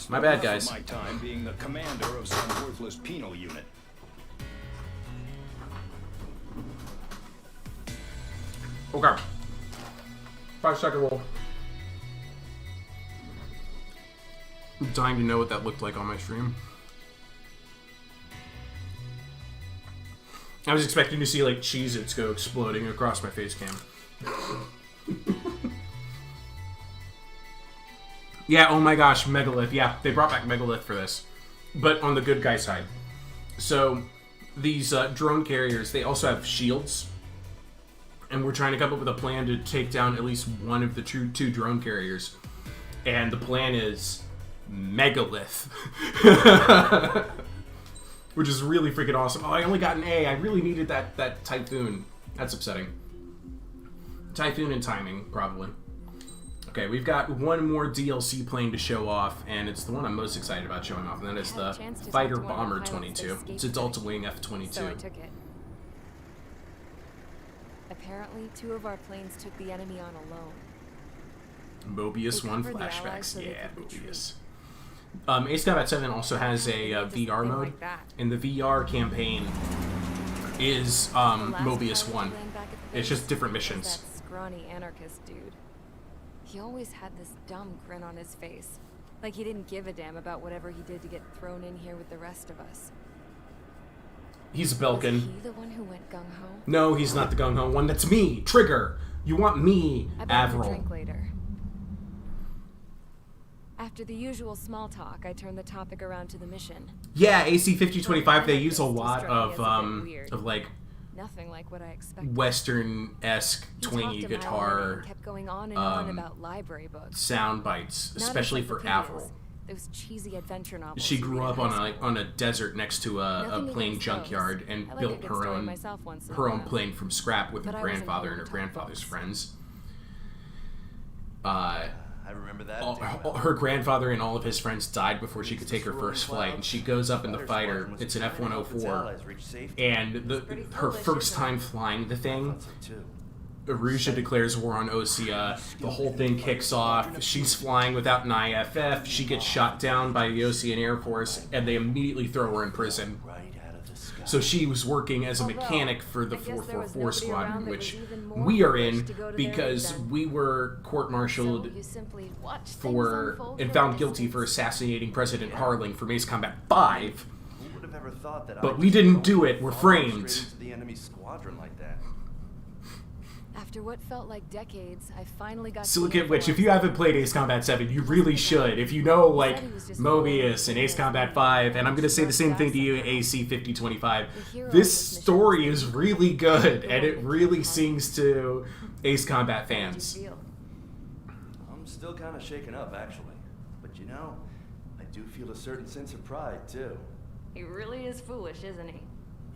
My bad, guys. My time being the commander of some worthless penal unit. Okay. 5-second roll. I'm dying to know what that looked like on my stream. I was expecting to see like Cheez-Its go exploding across my face cam. Yeah, oh my gosh, Megalith. Yeah, they brought back Megalith for this. But on the good guy side. So, these drone carriers, they also have shields. And we're trying to come up with a plan to take down at least one of the two drone carriers. And the plan is Megalith. Which is really freaking awesome. Oh, I only got an A. I really needed that Typhoon. That's upsetting. Typhoon and timing, probably. Okay, we've got one more DLC plane to show off, and it's the one I'm most excited about showing off, and that is the Fighter Bomber 22. It's a Delta Wing F-22. So I took it. Apparently, 2 of our planes took the enemy on alone. Mobius 1 flashbacks. Yeah, Mobius. Ace Combat 7 also has a VR mode, and the VR campaign is Mobius 1. It's just different missions. That scrawny anarchist dude. He always had this dumb grin on his face, like he didn't give a damn about whatever he did to get thrown in here with the rest of us. He's a Belkin. Was he the one who went gung-ho? No, he's not the gung-ho one. That's me, Trigger. You want me, I bet we'll Avril. drink later. After the usual small talk, I turned the topic around to the mission. Yeah, AC 5025. They use a lot of like nothing like what I expected. Western-esque twangy guitar kept going on and on about library books. sound bites, especially for Avril. Those cheesy adventure novels. She grew up on a desert next to a plane junkyard and built her own plane from scrap with her grandfather and her grandfather's friends. I remember that. Her grandfather and all of his friends died before she could take her first flight, and she goes up in the fighter. It's an F-104, and her first time flying the thing, Arusha declares war on Osea. The whole thing kicks off. She's flying without an IFF. She gets shot down by the Osean Air Force, and they immediately throw her in prison. So she was working as a mechanic for the 444 Squadron, which we are in because we were court-martialed for and found guilty for assassinating President Harling for Ace Combat 5. But we didn't do it. We're framed. After what felt like decades, I finally got Silicate Witch, if you haven't played Ace Combat 7, you really should. If you know, like, Mobius and Ace Combat 5, and I'm going to say the same thing to you, AC 5025, this story is really good, and it really sings to Ace Combat fans. I'm still kind of shaken up, actually. But you know, I do feel a certain sense of pride, too. He really is foolish, isn't he?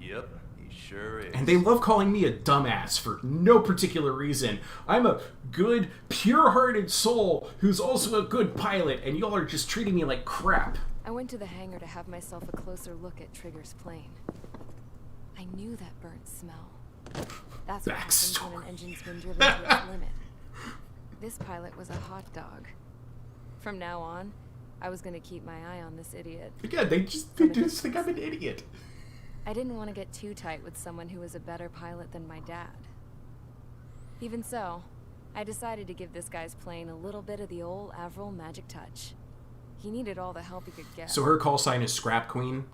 Yep. Sure is. And they love calling me a dumbass for no particular reason. I'm a good, pure-hearted soul who's also a good pilot, and y'all are just treating me like crap. I went to the hangar to have myself a closer look at Trigger's plane. I knew that burnt smell. That's what happens when an engine's been driven to its limit. This pilot was a hot dog. From now on, I was going to keep my eye on this idiot. Again, they just think I'm an idiot. I didn't want to get too tight with someone who was a better pilot than my dad. Even so, I decided to give this guy's plane a little bit of the old Avril magic touch. He needed all the help he could get. So her call sign is Scrap Queen,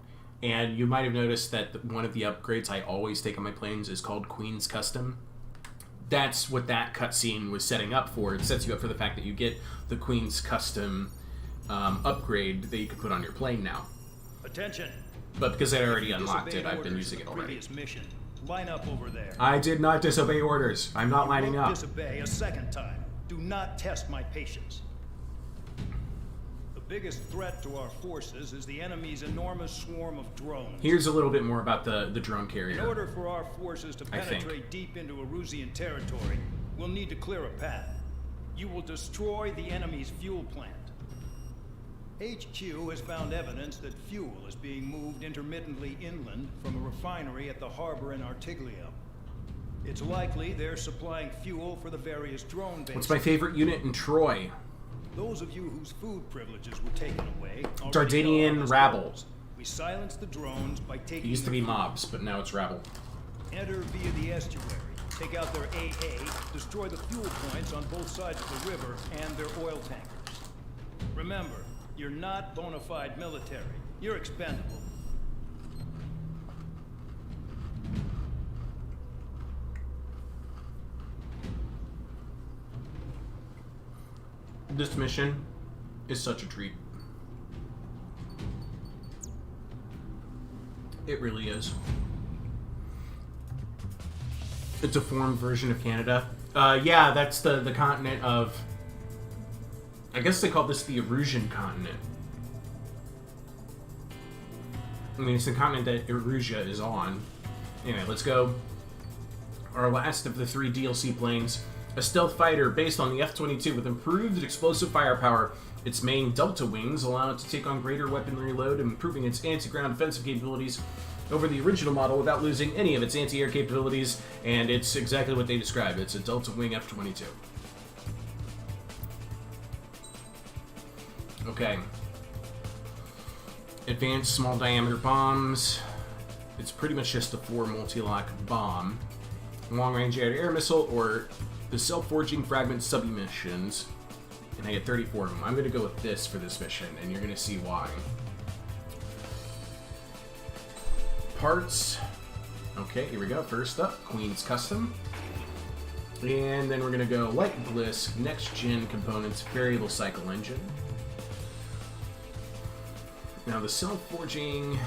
and you might have noticed that one of the upgrades I always take on my planes is called Queen's Custom. That's what that cutscene was setting up for. It sets you up for the fact that you get the Queen's Custom upgrade that you can put on your plane now. Attention. But because I already unlocked it, I've been using it already. Mission, line up over there. I did not disobey orders. I'm not lining You won't up. disobey a second time. Do not test my patience. The biggest threat to our forces is the enemy's enormous swarm of drones. Here's a little bit more about the drone carrier. In order for our forces to penetrate deep into Erusian territory, we'll need to clear a path. You will destroy the enemy's fuel plant. HQ has found evidence that fuel is being moved intermittently inland from a refinery at the harbor in Artiglio. It's likely they're supplying fuel for the various drone bases. What's my favorite unit in Troy? Those of you whose food privileges were taken away... Dardanian rabble. We silenced the drones by taking... It used to be mobs, but now it's rabble. Enter via the estuary. Take out their AA, destroy the fuel points on both sides of the river and their oil tankers. Remember, you're not bona fide military. You're expendable. This mission is such a treat. It really is. It's a formed version of Canada. Yeah, that's the continent of... I guess they call this the Erusian continent. I mean, it's the continent that Erusia is on. Anyway, let's go. Our last of the 3 DLC planes. A stealth fighter based on the F-22 with improved explosive firepower. Its main delta wings allow it to take on greater weaponry load, improving its anti-ground defensive capabilities over the original model without losing any of its anti-air capabilities, and it's exactly what they describe. It's a delta wing F-22. Okay. Advanced small diameter bombs. It's pretty much just a 4 multi-lock bomb. Long-range air-to-air missile, or the self-forging fragment submissions. And I get 34 of them. I'm going to go with this for this mission, and you're going to see why. Parts. Okay, here we go. First up, Queen's Custom. And then we're going to go Light Bliss, Next-Gen Components, Variable Cycle Engine. Now the self-forging,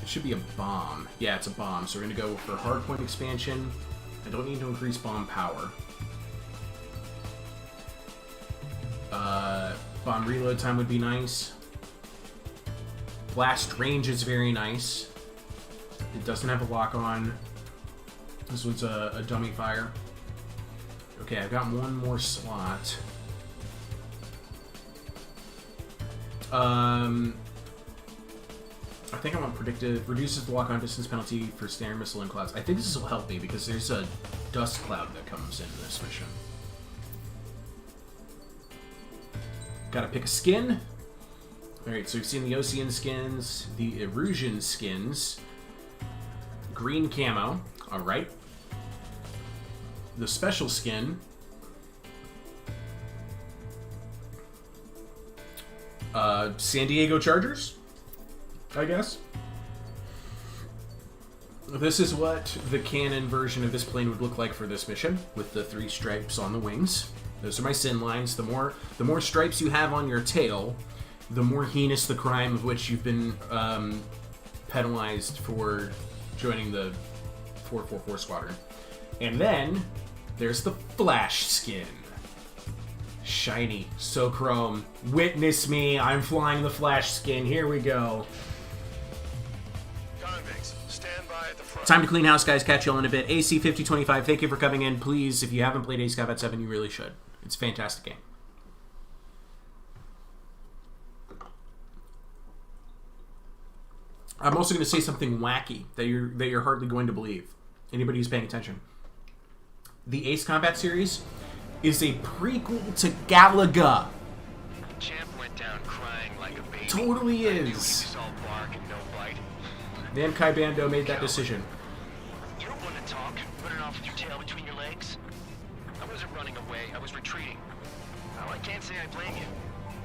it should be a bomb. Yeah, it's a bomb. So we're going to go for hardpoint expansion. I don't need to increase bomb power. Bomb reload time would be nice. Blast range is very nice. It doesn't have a lock on. This one's a dummy fire. Okay, I've got one more slot. I think I want predictive. Reduces the lock-on distance penalty for standard missile and clouds. I think this will help me because there's a dust cloud that comes in this mission. Gotta pick a skin. Alright, so we've seen the Ocean skins, the Erusian skins, green camo, alright. The special skin. San Diego Chargers, I guess. This is what the canon version of this plane would look like for this mission, with the 3 stripes on the wings. Those are my sin lines. The more stripes you have on your tail, the more heinous the crime of which you've been penalized for joining the 444 Squadron. And then there's the Flash skin. Shiny, so chrome. Witness me, I'm flying the Flash skin. Here we go. Convicts, stand by at the front. Time to clean house, guys. Catch y'all in a bit. AC 5025, thank you for coming in. Please, if you haven't played Ace Combat 7, you really should. It's a fantastic game. I'm also going to say something wacky that you're hardly going to believe. Anybody who's paying attention. The Ace Combat series is a prequel to Galaga. Champ went down crying like a baby. Totally is. All bark and no bite. Namkai Bando made that decision. You don't want to talk, running off with your tail between your legs. I wasn't running away, I was retreating. Well, I can't say I blame you.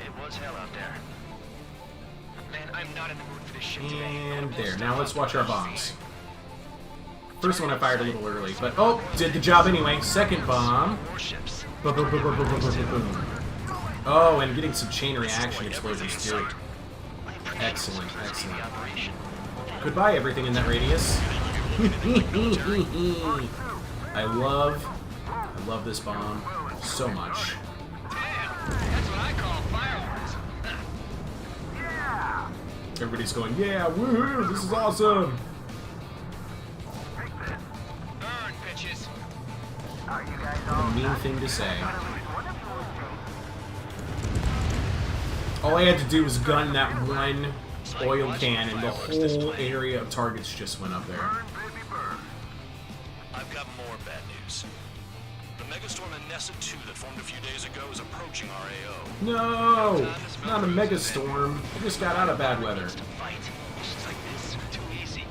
It was hell out there. Man, I'm not in the mood for this shit today. And there. Now let's watch our bombs. First one I fired a little early, but oh, did the job anyway. Second bomb. Boom, boom, boom, boom, boom, boom, boom, boom. Oh, and getting some chain reaction explosions too. Excellent, excellent. Goodbye, everything in that radius. I love this bomb so much. That's what I call fireworks. Everybody's going, yeah, woohoo, this is awesome. Burn, bitches. A mean thing to say. All I had to do was gun that one oil can, and the whole area of targets just went up there. I've got more bad news. The megastorm in Nessa 2 that formed a few days ago is approaching our AO. No! Not a megastorm. I just got out of bad weather. Fight. Missions like this are too easy.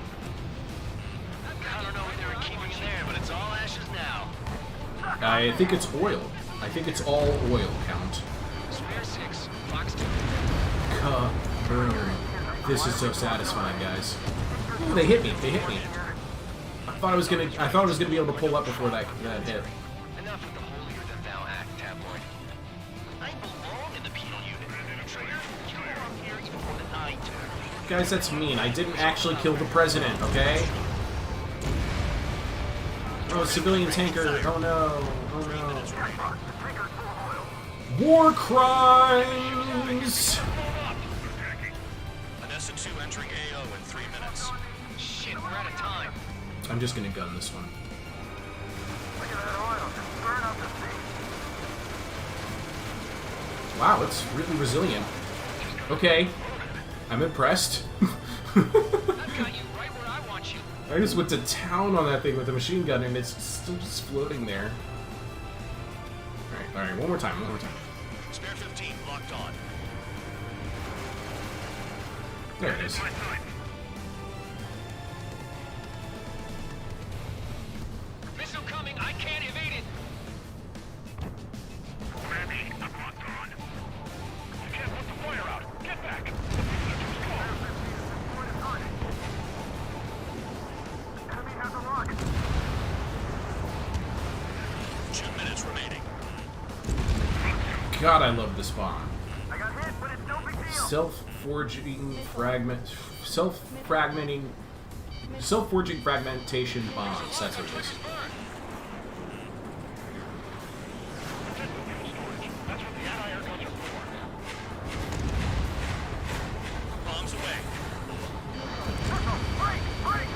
I don't know what they were keeping in there, but it's all ashes now. I think it's oil. I think it's all oil count. Spare 6, Fox 2. Burn. This is so satisfying, guys. Ooh, they hit me. They hit me. I thought I was gonna be able to pull up before that hit. Enough with the holier than thou act, tabloid. I belong in the penal unit. Trigger, you belong here even more than I do. Guys, that's mean. I didn't actually kill the president, okay? Oh, civilian tanker. Oh no. Oh no. War crimes! Nessa 2 entering AO in 3 minutes. Shit, we're out of time. I'm just gonna gun this one. Wow, it's really resilient. Okay. I'm impressed. I've got you right where I want you. I just went to town on that thing with the machine gun, and it's still just floating there. Alright, one more time. Spare 15 locked on. There it is. Missile coming, I can't evade it. Randy, I'm locked on. You can't put the fire out. Get back. Enemy has a lock. 2 minutes remaining. God, I love this bomb. I got hit, but it's no big deal. Self-forging fragmentation bombs. That's what it is. That's what the anti-air guns are for. Bombs away. Break!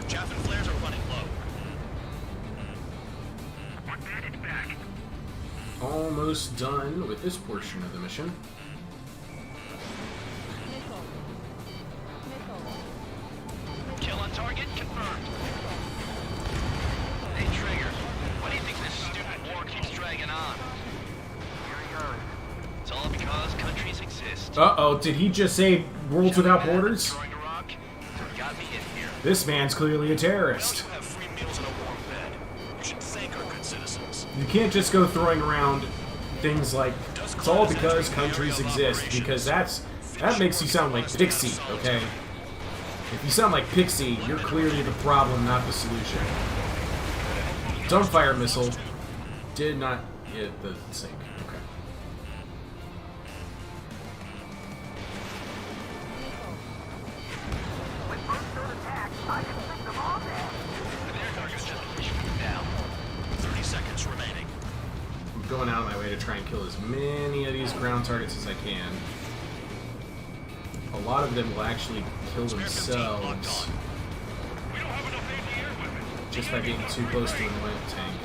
Chaff and flares are running low. One bandit back. Almost done with this portion of the mission. Kill on target confirmed. Hey, Trigger, why do you think this stupid war keeps dragging on? Here he goes. It's all because countries exist. Uh-oh, did he just say Worlds Without Borders? Throwing a rock got me in here. This man's clearly a terrorist. You have free meals and a warm bed. You should thank our good citizens. You can't just go throwing around things like, it's all because countries exist, because that makes you sound like Pixie, okay? If you sound like Pixie, you're clearly the problem, not the solution. Dumbfire missile did not hit the sink. Okay. Their target's just pushing down. 30 seconds remaining. I'm going out of my way to try and kill as many of these ground targets as I can. A lot of them will actually kill themselves just by being too close to an oil tank.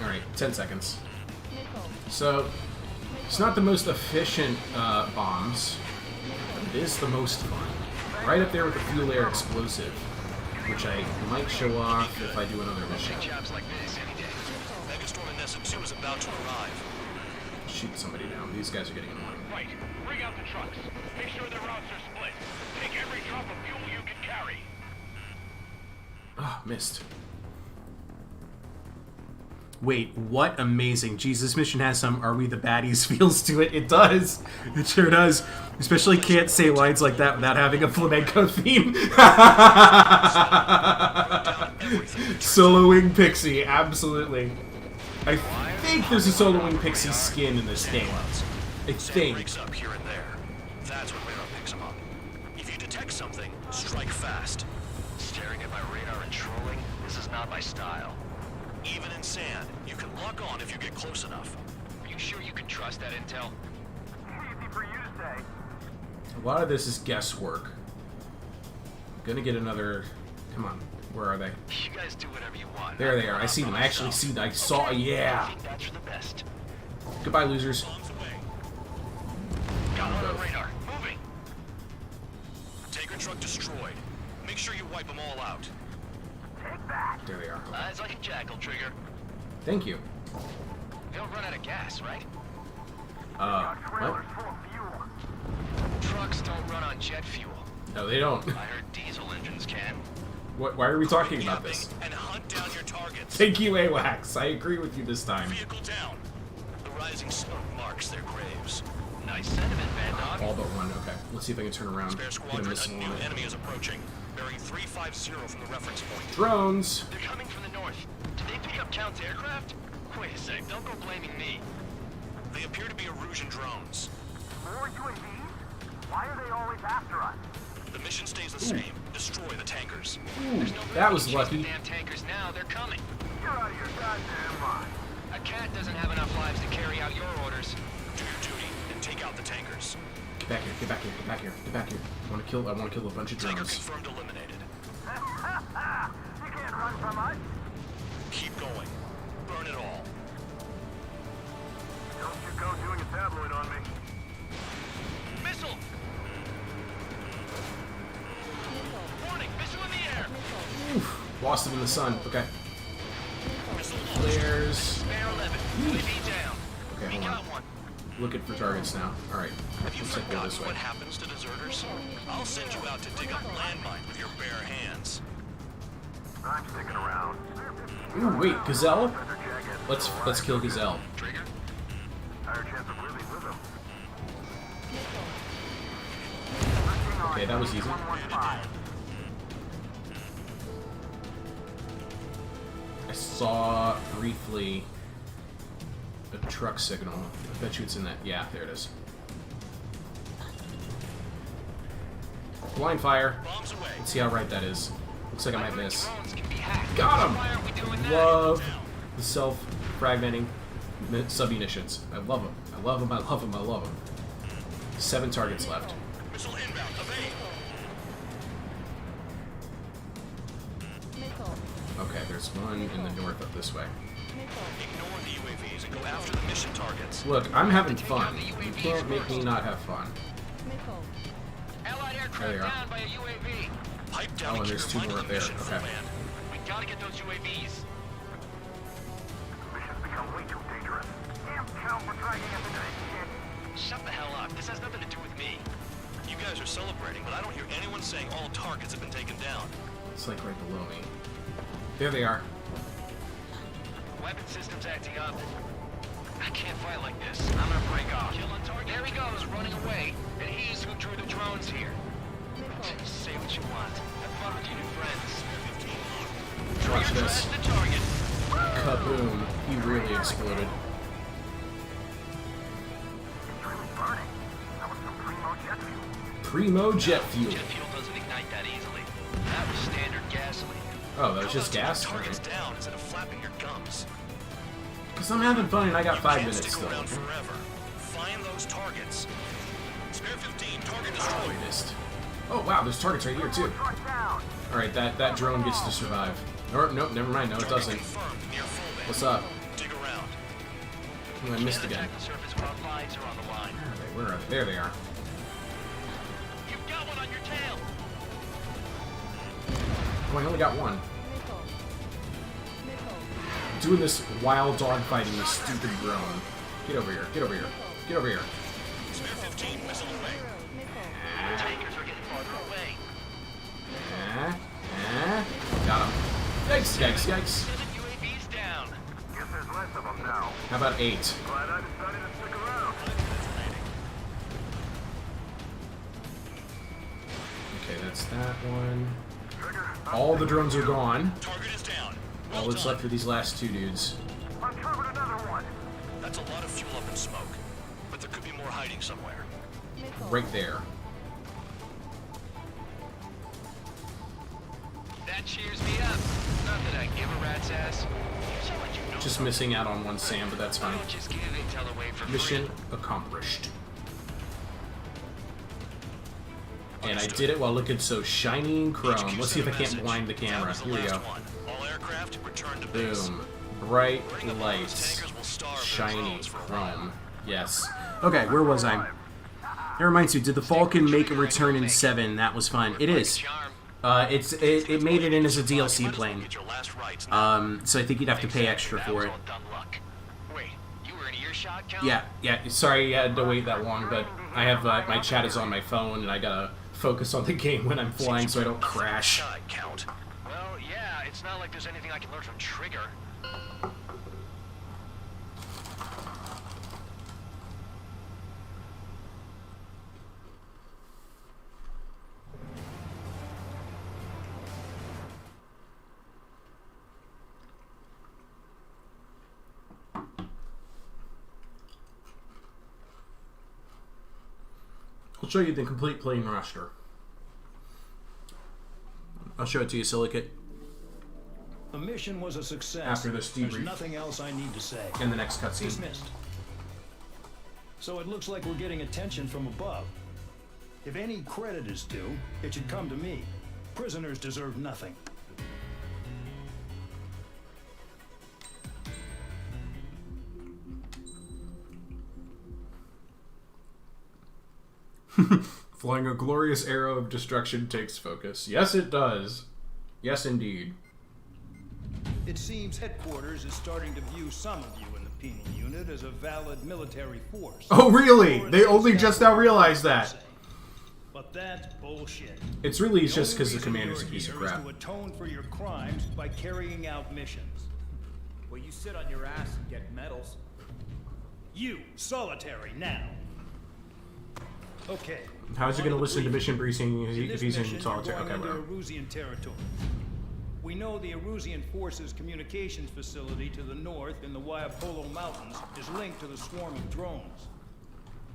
Alright, 10 seconds. So, it's not the most efficient bombs, but it is the most fun. Right up there with the fuel air explosive, which I might show off if I do another mission. Jobs like this any day. Megastorm in Nessa 2 is about to arrive. Shoot somebody down. These guys are getting annoying. Right. Bring out the trucks. Make sure the routes are split. Take every drop of fuel you can carry. Ah, missed. Wait, what amazing. Jeez, this mission has some Are We the Baddies feels to it. It does. It sure does. Especially can't say lines like that without having a flamenco theme. Soloing Pixie, absolutely. I think there's a Soloing Pixie skin in this game. I think. Breaks up here and there. not my style. Even in sand, you can lock on if you get close enough. Are you sure you can trust that intel? Easy for you to say. A lot of this is guesswork. I'm gonna get another... Come on. Where are they? You guys do whatever you want. There they are. I see them. I actually see them. I saw... I Yeah! think that's for the best. Goodbye, losers. Bombs away. Got one on radar. Moving. Tanker truck destroyed. Make sure you wipe them all out. There they are. It's like a jackal, Trigger. Thank you. They don't run out of gas, right? What? Trucks don't run on jet fuel. No, they don't. I heard diesel engines can. Why are we talking about Camping this? and hunt down your targets. Thank you, AWACS. I agree with you this time. Vehicle down. The rising smoke marks their graves. Nice sentiment, Van Dog. All but one. Okay. Let's see if I can turn around. Spare Get a squadron, missile a on new it. enemy is approaching. Bearing 350 from the reference point. Drones. They're coming from the north. Did they pick up Count's aircraft? Wait a sec, don't go blaming me. They appear to be Erusian drones. More UAVs? Why are they always after us? The mission stays the same. Destroy the tankers. Ooh, that was lucky. Damn tankers now, they're coming. You're out of your goddamn mind. A cat doesn't have enough lives to carry out your orders. Do your duty and take out the tankers. Get back here. Get back here. Get back here. Get back here. I want to kill a bunch of Tanker drones. confirmed eliminated. You can't run from us. Keep going. Burn it all. Don't you go doing a tabloid on me. Missile! Warning, missile in the air! Oof. Lost him in the sun. Okay. Missile Flares. Spare 11. UAV down. Okay, We hold got on. one. Looking for targets now. Alright. Have you Let's go forgotten this way. what happens to deserters? I'll send you out to dig up landmines with your bare hands. I'm sticking around. Ooh, wait. Gazelle? Let's kill Gazelle. Trigger? Higher chance of living with them. Okay, that was easy. 115. I saw briefly a truck signal. I bet you it's in that. Yeah, there it is. Blind fire. Bombs away. Let's see how right that is. Looks like I might miss. Drones can be hacked. Got him! Why aren't we doing that? Love the self-fragmenting sub-munitions. I love them. I love them. I love them. I love them. 7 targets left. Missile inbound. Evade. Okay, there's one in the north up this way. Ignore the UAVs and go after the mission targets. Look, I'm having fun. You can't make me not have fun. Allied There aircraft they are. down by a UAV. Pipe down Oh, and and keep there's 2 reminding more up the there. mission for Okay. land. We gotta get those UAVs. Mission's become way too dangerous. Damn cow for dragging us into this shit. Shut the hell up. This has nothing to do with me. You guys are celebrating, but I don't hear anyone saying all targets have been taken down. It's like right below me. There they are. Weapon system's acting up. I can't fight like this. I'm gonna break off. There he goes, running away. And he's who drew the drones here. Say what you want. Have fun with your new friends. Watch Trigger this. trash the target. Kaboom. He really exploded. It's really burning. That was some primo jet fuel. Primo jet fuel. Jet fuel doesn't ignite that easily. That was standard gasoline. Oh, that was just Cut gas? targets down instead of flapping your gums. Because I'm having fun and I got You 5 can't minutes stick still. around forever. Find those targets. Spare 15, target destroyed. Missed. Oh wow, there's targets right here too. Truck down. Alright, that drone gets to survive. Or, nope, never mind, no it Target doesn't. confirmed near full base. What's up? Dig around. Oh, I missed Can't again. attack the surface while lives are on the line. Where are they? There they are. You've got one on your tail. Oh, I only got one. Doing this while dogfighting this stupid drone. Get over here, get over here, get over here. Spare 15, missile away. Tankers are getting farther away. Got him. Yikes, yikes, yikes. 7 UAVs down. Guess there's less of them now. How about 8? Glad I decided to stick around. Okay, that's that one. Trigger, All the drones are gone. Target is down. All Well that's done. left for these last 2 dudes. uncovered another one. That's a lot of fuel up in smoke. But there could be more hiding somewhere. Right there. That cheers me up. Not that I give a rat's ass. You sound like you know Just missing out on one SAM, but that's Why fine. don't just give intel away for Mission free? accomplished. And I did it while looking so shiny and chrome. Let's see if I can't blind the camera. Here we go. All aircraft return to base. Boom. Bright lights. Shiny chrome. Yes. Okay, where was I? That reminds me, did the Falcon make a return in 7? That was fun. It is. It made it in as a DLC plane. So I think you'd have to pay extra for it. Wait, you were in earshot, Count? Yeah. Sorry you had to wait that long, but I have my chat is on my phone, and I gotta focus on the game when I'm flying so I don't crash. Count. Well, yeah, it's not like there's anything I can learn from Trigger. I'll show you the complete plane roster. I'll show it to you, Silicate. The mission was a success. After this debrief. There's nothing else I need to say. In the next cutscene. Dismissed. So it looks like we're getting attention from above. If any credit is due, it should come to me. Prisoners deserve nothing. Flying a glorious arrow of destruction takes focus. Yes, it does. Yes, indeed. It seems headquarters is starting to view some of you in the penal unit as a valid military force. Oh, really? They only just now realized that. But that's bullshit. It's really just because the commander's a piece of crap. To atone for your crimes by carrying out missions. Well, you sit on your ass and get medals. You, solitary, now. Okay. How is he going to listen to mission briefing if he's in mission, solitary? you're Okay, going into whatever. Erusian territory. We know the Erusian Forces communications facility to the north in the Waiapolo Mountains is linked to the swarming drones.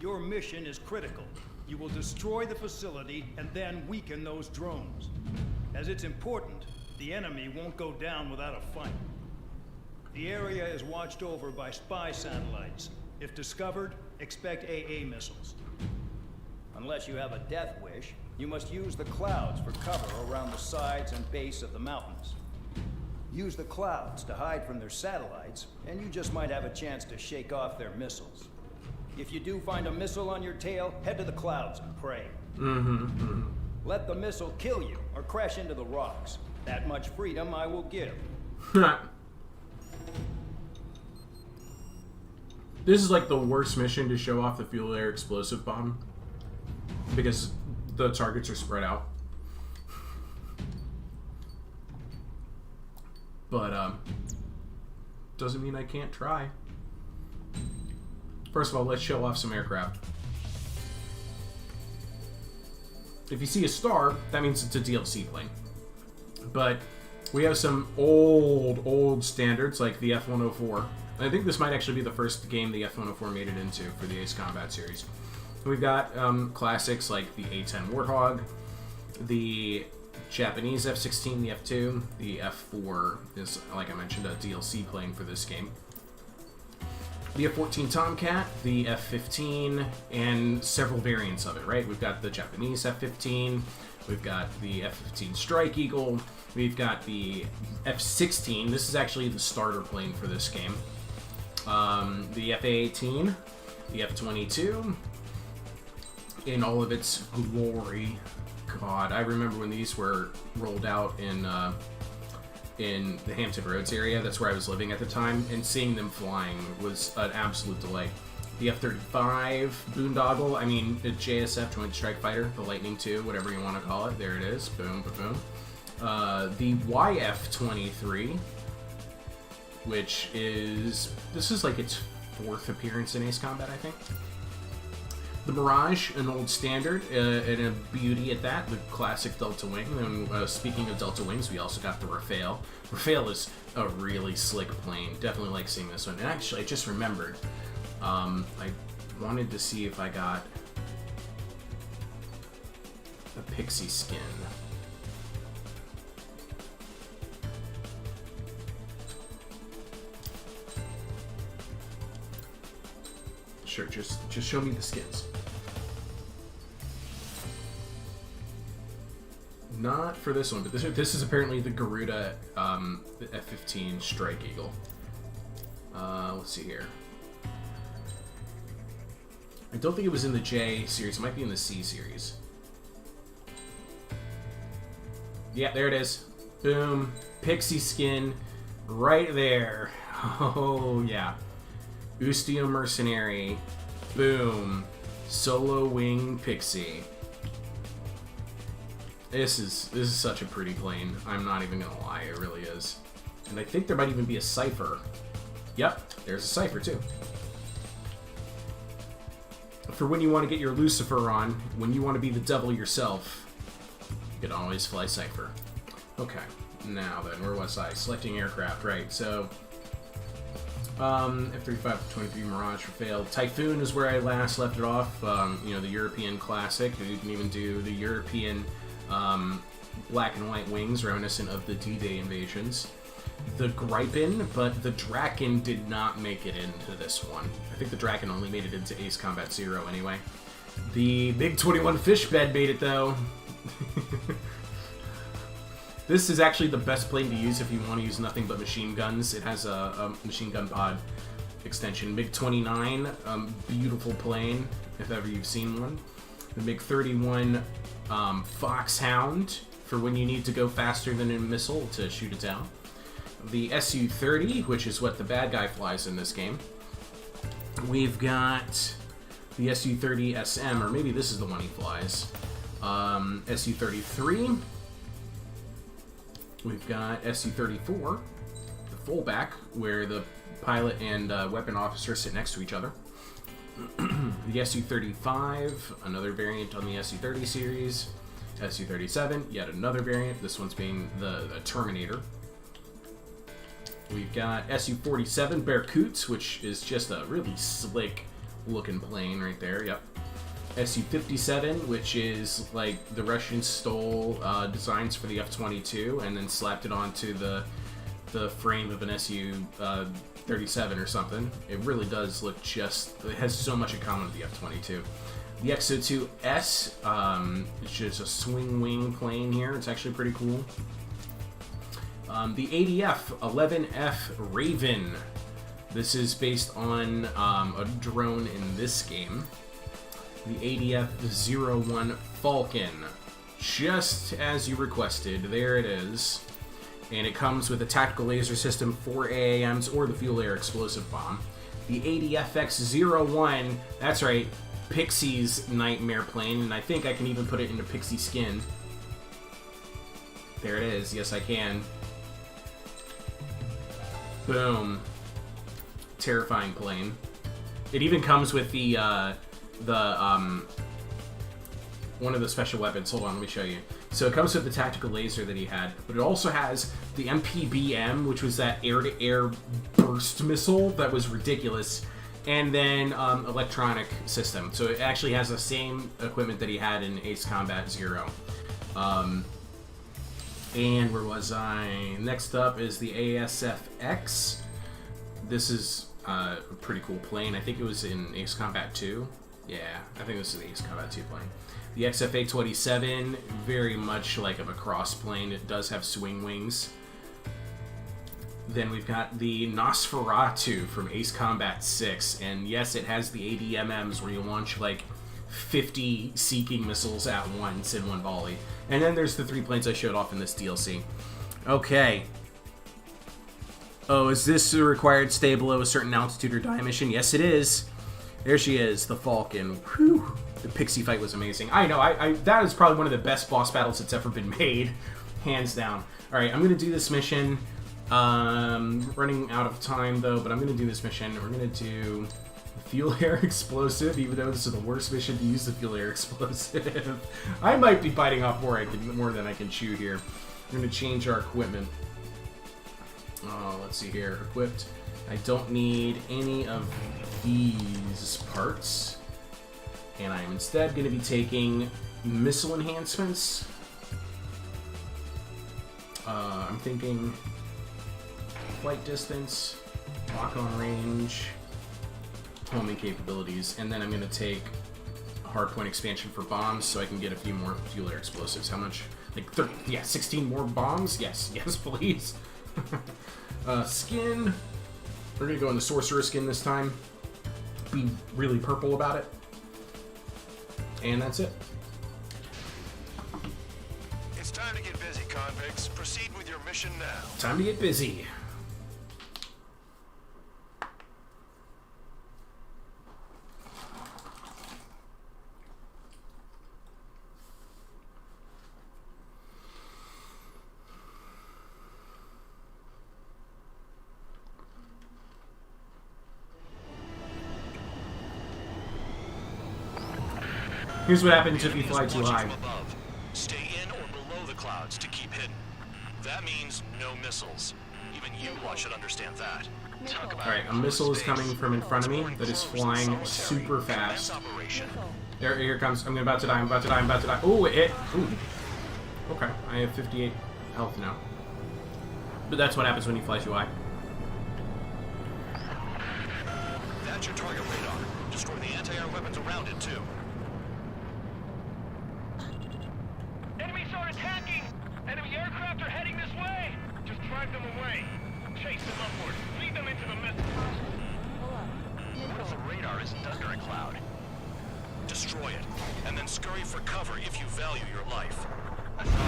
Your mission is critical. You will destroy the facility and then weaken those drones. As it's important, the enemy won't go down without a fight. The area is watched over by spy satellites. If discovered, expect AA missiles. Unless you have a death wish, you must use the clouds for cover around the sides and base of the mountains. Use the clouds to hide from their satellites, and you just might have a chance to shake off their missiles. If you do find a missile on your tail, head to the clouds and pray. Let the missile kill you or crash into the rocks. That much freedom I will give. This is like the worst mission to show off the fuel air explosive bomb. Because the targets are spread out. But, doesn't mean I can't try. First of all, let's show off some aircraft. If you see a star, that means it's a DLC plane. But we have some old standards like the F-104. I think this might actually be the first game the F-104 made it into for the Ace Combat series. We've got classics like the A-10 Warthog, the Japanese F-16, the F-2, the F-4 is, like I mentioned, a DLC plane for this game. The F-14 Tomcat, the F-15, and several variants of it, right? We've got the Japanese F-15, we've got the F-15 Strike Eagle, we've got the F-16, this is actually the starter plane for this game, the F-A-18, the F-22, in all of its glory. God, I remember when these were rolled out in the Hampton Roads area. That's where I was living at the time, and seeing them flying was an absolute delight. The F-35 boondoggle, I mean, the JSF, Joint Strike Fighter, the Lightning II, whatever you want to call it. There it is. Boom, boom, boom. The YF-23, which is... This is like its 4th appearance in Ace Combat, I think. The Mirage, an old standard, and a beauty at that, the classic Delta Wing. And speaking of Delta Wings, we also got the Rafale. Rafale is a really slick plane. Definitely like seeing this one. And actually, I just remembered, I wanted to see if I got a Pixie skin. Sure, just show me the skins. Not for this one, but this is apparently the Garuda the F-15 Strike Eagle. Let's see here. I don't think it was in the J series. It might be in the C series. Yeah, there it is. Boom. Pixie skin right there. Oh, yeah. Ustio Mercenary. Boom. Solo Wing Pixie. This is such a pretty plane. I'm not even gonna lie, it really is. And I think there might even be a cipher. Yep, there's a cipher too. For when you want to get your Lucifer on, when you want to be the devil yourself, you can always fly cipher. Okay, now then, where was I? Selecting aircraft, right? So, F-35 23 Mirage failed. Typhoon is where I last left it off. You know, the European classic. You can even do the European black and white wings, reminiscent of the D-Day invasions. The Gripen, but the Draken did not make it into this one. I think the Draken only made it into Ace Combat Zero anyway. The MiG-21 fish bed made it though. This is actually the best plane to use if you want to use nothing but machine guns. It has a machine gun pod extension. MiG-29, beautiful plane, if ever you've seen one. The MiG-31 Foxhound, for when you need to go faster than a missile to shoot it down. The Su-30, which is what the bad guy flies in this game. We've got the Su-30 SM, or maybe this is the one he flies. Su-33. We've got Su-34, the fullback, where the pilot and weapon officer sit next to each other. The Su-35, another variant on the Su-30 series. Su-37, yet another variant. This one's being the Terminator. We've got Su-47 Berkut, which is just a really slick looking plane right there. Yep. Su-57, which is like the Russians stole designs for the F-22 and then slapped it onto the frame of an Su-37 or something. It really does look it has so much in common with the F-22. The XO-2S, it's just a swing wing plane here. It's actually pretty cool. The ADF-11F Raven. This is based on a drone in this game. The ADF-01 Falcon. Just as you requested, there it is. And it comes with a tactical laser system, 4 AAMs, or the fuel air explosive bomb. The ADF-X01, that's right, Pixie's nightmare plane, and I think I can even put it into Pixie skin. There it is, yes I can. Boom. Terrifying plane. It even comes with the one of the special weapons. Hold on, let me show you. So it comes with the tactical laser that he had, but it also has the MPBM, which was that air-to-air burst missile that was ridiculous, and then electronic system. So it actually has the same equipment that he had in Ace Combat Zero. And where was I? Next up is the ASFX. This is a pretty cool plane. I think it was in Ace Combat 2. Yeah, I think this is the Ace Combat 2 plane. The XFA-27, very much like a cross plane. It does have swing wings. Then we've got the Nosferatu from Ace Combat 6. And yes, it has the ADMMs where you launch like 50 Seeking missiles at once in one volley. And then there's the 3 planes I showed off in this DLC. Okay. Oh, is this a required stay below a certain altitude or die mission? Yes, it is. There she is, the Falcon. Whew. The Pixie fight was amazing. I know, that is probably one of the best boss battles that's ever been made. Hands down. Alright, I'm going to do this mission. Running out of time, though, but I'm going to do this mission. We're going to do fuel air explosive, even though this is the worst mission to use the fuel air explosive. I might be biting off more than I can chew here. I'm going to change our equipment. Let's see here. Equipped. I don't need any of these parts. And I'm instead going to be taking missile enhancements. I'm thinking flight distance, lock-on range, homing capabilities, and then I'm going to take hardpoint expansion for bombs so I can get a few more fuel air explosives. How much? Like, 16 more bombs? Yes, please. Skin. We're going to go in the sorcerer skin this time. Be really purple about it. And that's it. It's time to get busy, convicts. Proceed with your mission now. Time to get busy. Here's what happens if you fly too high. Stay in or below the clouds to keep hidden. That means no missiles. Even you should understand that. Alright, a missile is coming from in front of me that is flying super fast. Here it comes. I'm about to die. I'm about to die. Oh, it. Ooh. Okay, I have 58 health now. But that's what happens when you fly too high. That's your target radar. Destroy the anti-air weapons around it, too. Enemies are attacking! Enemy aircraft are heading this way! Just drive them away. Chase them upward. Lead them into the mist. What if the radar isn't under a cloud? Destroy it, and then scurry for cover if you value your life.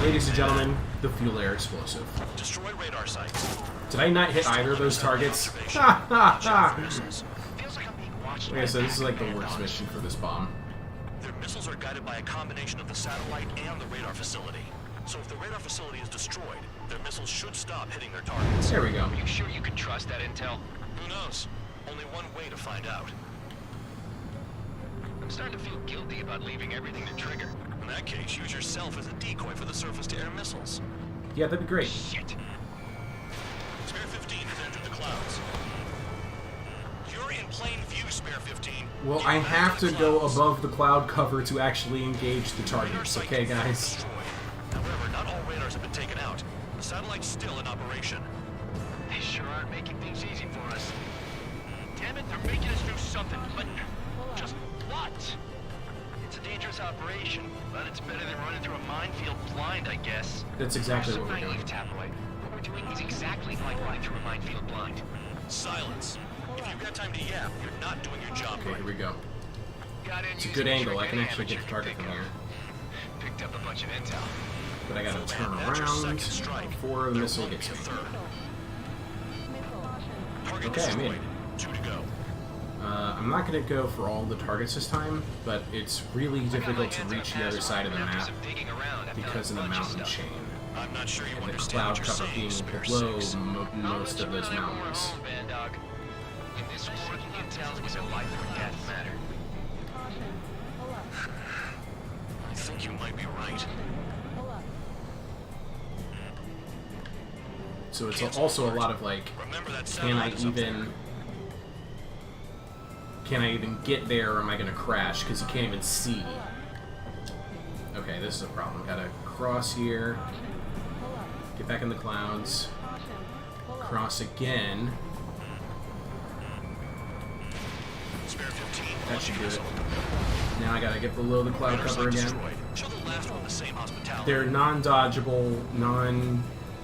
Ladies and gentlemen, the fuel air explosive. Destroy radar sites. Did I not hit either of those targets? Ha ha ha! Like I said, this is like the worst mission for this bomb. Their missiles are guided by a combination of the satellite and the radar facility. So if the radar facility is destroyed, their missiles should stop hitting their targets. There we go. Are you sure you can trust that intel? Who knows? Only one way to find out. I'm starting to feel guilty about leaving everything to Trigger. In that case, use yourself as a decoy for the surface-to-air missiles. Yeah, that'd be great. Shit. Spare 15 has entered the clouds. You're in plain view, Spare 15. Well, I have to go above the cloud cover to actually engage the targets, okay, guys? However, not all radars have been taken out. The satellite's still in operation. They sure aren't making things easy for us. Damn it, they're making us do something, but just what? It's a dangerous operation, but it's better than running through a minefield blind, I guess. That's exactly what we're doing. Tabloid. What we're doing is exactly like running through a minefield blind. Silence. If you've got time to yap, you're not doing your job Okay, right. here we go. It's a good angle. I can actually get the target from here. Picked up a bunch of intel. But I gotta turn around before the missile gets me. Okay, I made it. 2 to go. I'm not going to go for all the targets this time, but it's really difficult to reach the other side of the map because of the mountain chain. I'm not sure you And the understand cloud what you're cover being saying, Spare below 6. most of those mountains. In this war, intel is a life or death matter. I think you might be right. So it's also a lot of like, can I even get there, or am I going to crash? Because you can't even see. Okay, this is a problem. Gotta cross here, get back in the clouds, cross again. That should do it. Now I gotta get below the cloud cover again. They're non-dodgeable,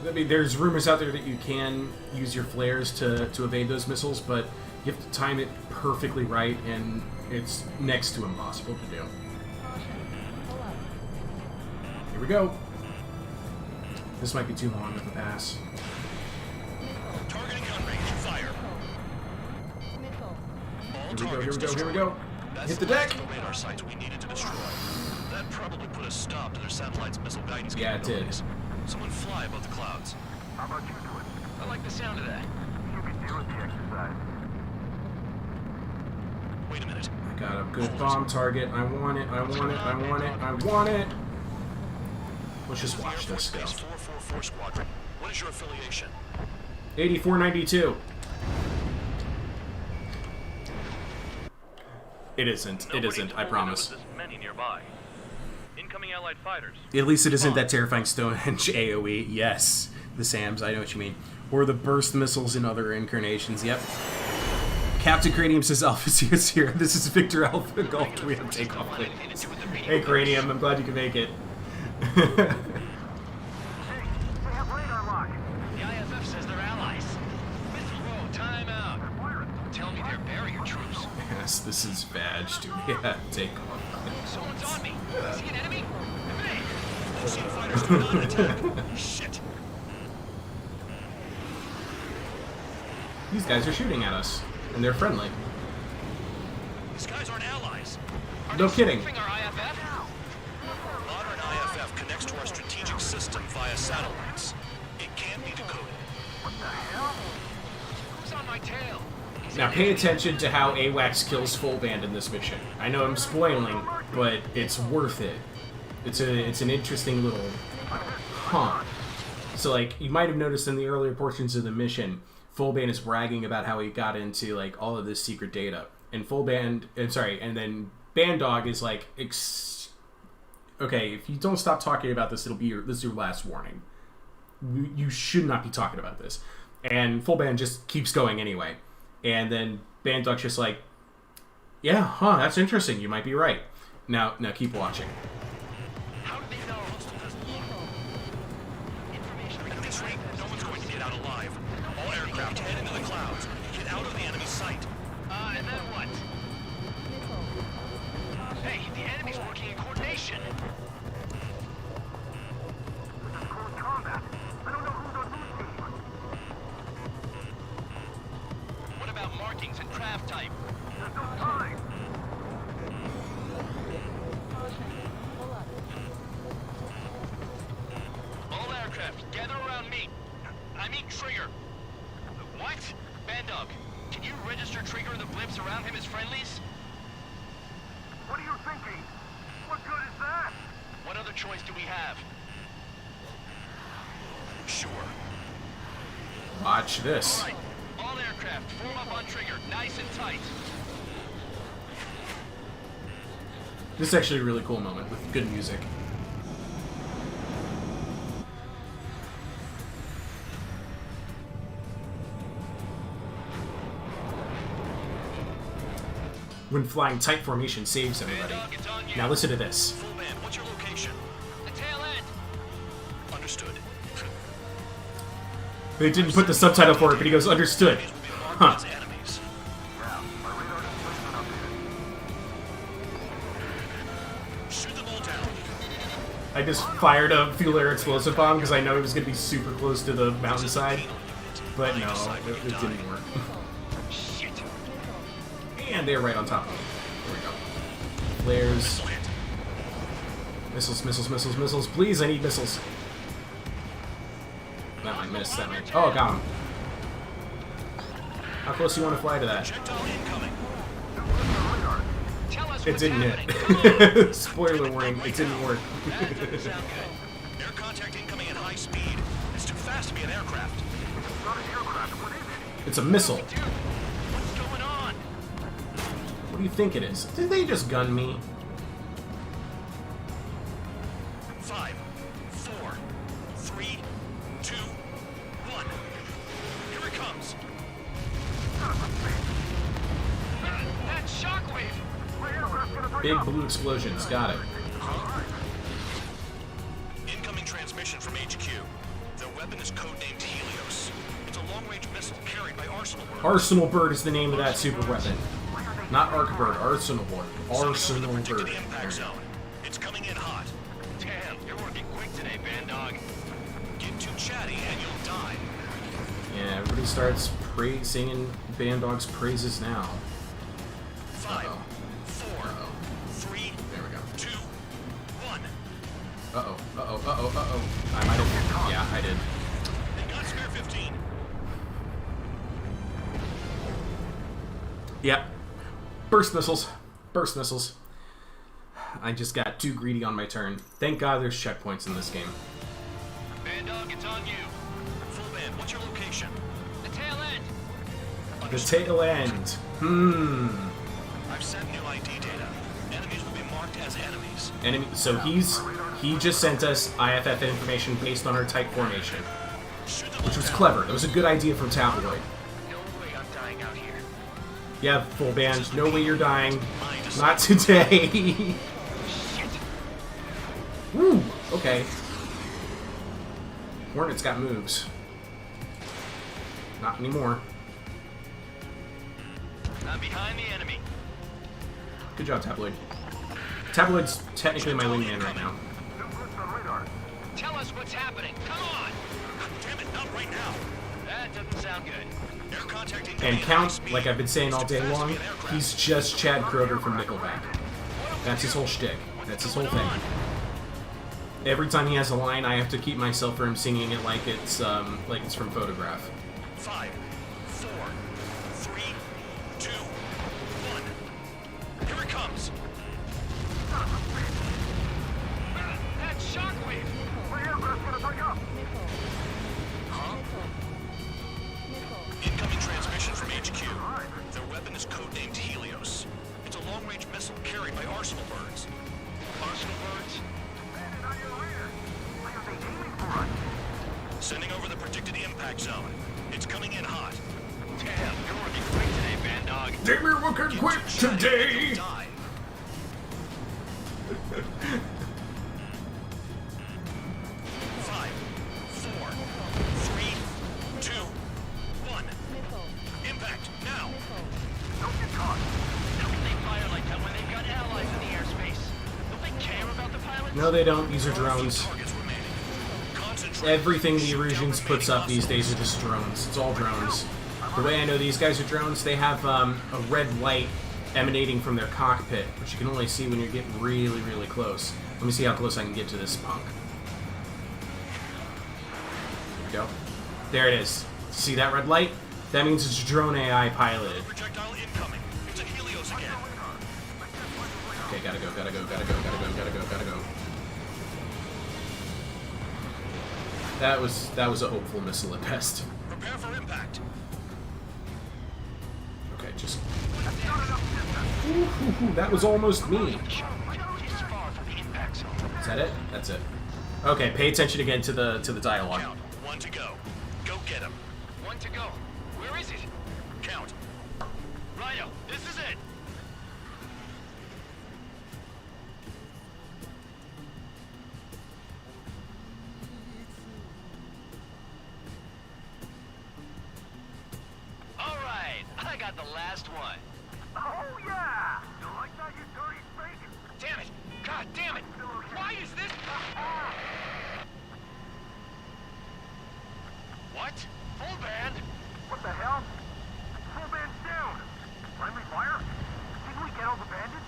I mean, there's rumors out there that you can use your flares to evade those missiles, but you have to time it perfectly right, and it's next to impossible to do. Here we go. This might be too long of a pass. Targeting gun range, fire. Here we go. Hit the deck! The radar sites we needed to destroy. That probably put a stop to their satellite's missile guidance Yeah, it did. capabilities. Someone fly above the clouds. How about you do it? I like the sound of that. You can deal with the exercise. Wait a minute. I got a good bomb target. I want it. Let's just watch this go. 444 Squadron. What is your affiliation? 8492. It isn't, I promise. There's many nearby. Incoming Allied fighters. At least it isn't that terrifying Stonehenge AoE. Yes, the SAMs, I know what you mean. Or the burst missiles in other incarnations, yep. Captain Cranium says Alpha Sears here. This is Victor Alpha Golf. Do we have takeoff, please? Hey, Cranium. I'm glad you can make it. The IFF says they're allies. Whoa, time out. Tell me they're barrier troops. Yes, this is Badge. Do we have takeoff? Someone's on me. Is he an enemy? Hey! Ocean fighters do not attack. Shit. These guys are shooting at us, and they're friendly. These guys aren't allies. No kidding. Our IFF? Modern IFF connects to our strategic system via satellites. It can't be decoded. What the hell? Who's on my tail? Now pay attention to how AWACS kills Full Band in this mission. I know I'm spoiling, but it's worth it. It's an interesting little So like you might have noticed in the earlier portions of the mission, Full Band is bragging about how he got into like all of this secret data, and and then Bandog is like, okay, if you don't stop talking about this, this is your last warning. You should not be talking about this. And Full Band just keeps going anyway. And then Bandog's just like, yeah, that's interesting. You might be right. Now keep watching. How do they know? At this rate, no one's going to get out alive. All aircraft head into the clouds. Get out of the enemy's sight. And then what? Hey, the enemy's working in coordination. What about markings and craft type? There's no time. All aircraft, gather around me. I mean Trigger. What? Bandog, can you register Trigger and the blimps around him as friendlies? What are you thinking? What good is that? What other choice do we have? Sure. Watch this. All right, all aircraft, form up on Trigger, nice and tight. This is actually a really cool moment with good music. When flying tight formation saves everybody. Now listen to this. Full Band, what's your location? The tail end. Understood. They didn't put the subtitle for it, but he goes, understood. Huh. As enemies. Shoot them all down. I just fired a fuel air explosive bomb because I know it was going to be super close to the mountainside. But no, it didn't work. And they're right on top of it. There we go. Flares. Missiles, missiles, missiles, missiles. Please, I need missiles. That might miss. That might. Oh, got him. How close do you want to fly to that? It didn't hit. Spoiler warning, it didn't work. Air contact incoming at high speed. It's too fast to be an aircraft. It's a missile. Dude, what's going on? What do you think it is? Did they just gun me? 5, 4, 3, 2, 1. Here it comes. That shockwave! Big blue explosions. Got it. Incoming transmission from HQ. Their weapon is codenamed Helios. It's a long-range missile carried by Arsenal Bird. Arsenal Bird is the name of that super weapon. Not Arc Bird, Arsenal Bird. Arsenal Bird. Impact zone. It's coming in hot. Damn, you're working quick today, Bandog. Get too chatty and you'll die. Yeah, everybody starts singing Bandog's praises now. 5, 4, 3, there we go. 2, 1. Uh-oh, uh-oh, uh-oh, uh-oh. I might have... Yeah, I did. They got spare 15. Yep. Burst missiles. Burst missiles. I just got too greedy on my turn. Thank God there's checkpoints in this game. Bandog, it's on you. Full Band, what's your location? The tail end. The tail end. I've sent new ID data. Enemies will be marked as enemies. Enemy. So he just sent us IFF information based on our type formation, which was clever. That was a good idea from Tabloid. No way I'm dying out here. Yeah, full band. No way you're dying. Not today. Woo! Okay. Hornet's got moves. Not anymore. I'm behind the enemy. Good job, Tabloid. Tabloid's technically my wingman right now. Tell us what's happening. Come on! Damn it, not right now. That doesn't sound good. Air contact And incoming at high Count, speed. like I've been saying all day long, he's just Chad Kroger from Nickelback. That's his whole shtick. That's his whole thing. Every time he has a line, I have to keep myself from singing it like it's from Photograph. 5, 4, 3, 2, 1. Here it comes. That shockwave! Huh? Incoming transmission from HQ. Their weapon is codenamed Helios. It's a long-range missile carried by Arsenal birds. Arsenal birds? Sending over the predicted impact zone. It's coming in hot. Damn, you're working quick today, Band Dog. Damn, you're working quick today! Die. 5, 4, 3, 2, 1. Impact now. Don't get caught. How can they fire like that when they've got allies in the airspace? Don't they care about the pilots? No, they don't. These are drones. Targets remaining. Concentrate. Everything the Erusians puts up these days are just drones. It's all drones. The way I know these guys are drones, they have a red light emanating from their cockpit, which you can only see when you're getting really, really close. Let me see how close I can get to this punk. There we go. There it is. See that red light? That means it's a drone AI piloted. Projectile incoming. It's a Helios again. Okay, gotta go, gotta go, gotta go, gotta go, gotta go, gotta go. That was a hopeful missile at best. Prepare for impact. Okay, just... Ooh, that was almost me. Is that it? That's it. Okay, pay attention again to the dialogue. Count. 1 to go. Go get him. 1 to go. Where is it? Count. Righto, this is it. All right, I got the last one. Oh, yeah! You like that, you dirty snake? Damn it! God damn it! Why is this? What? Full band? What the hell? Full band's down! Friendly fire? Didn't we get all the bandits?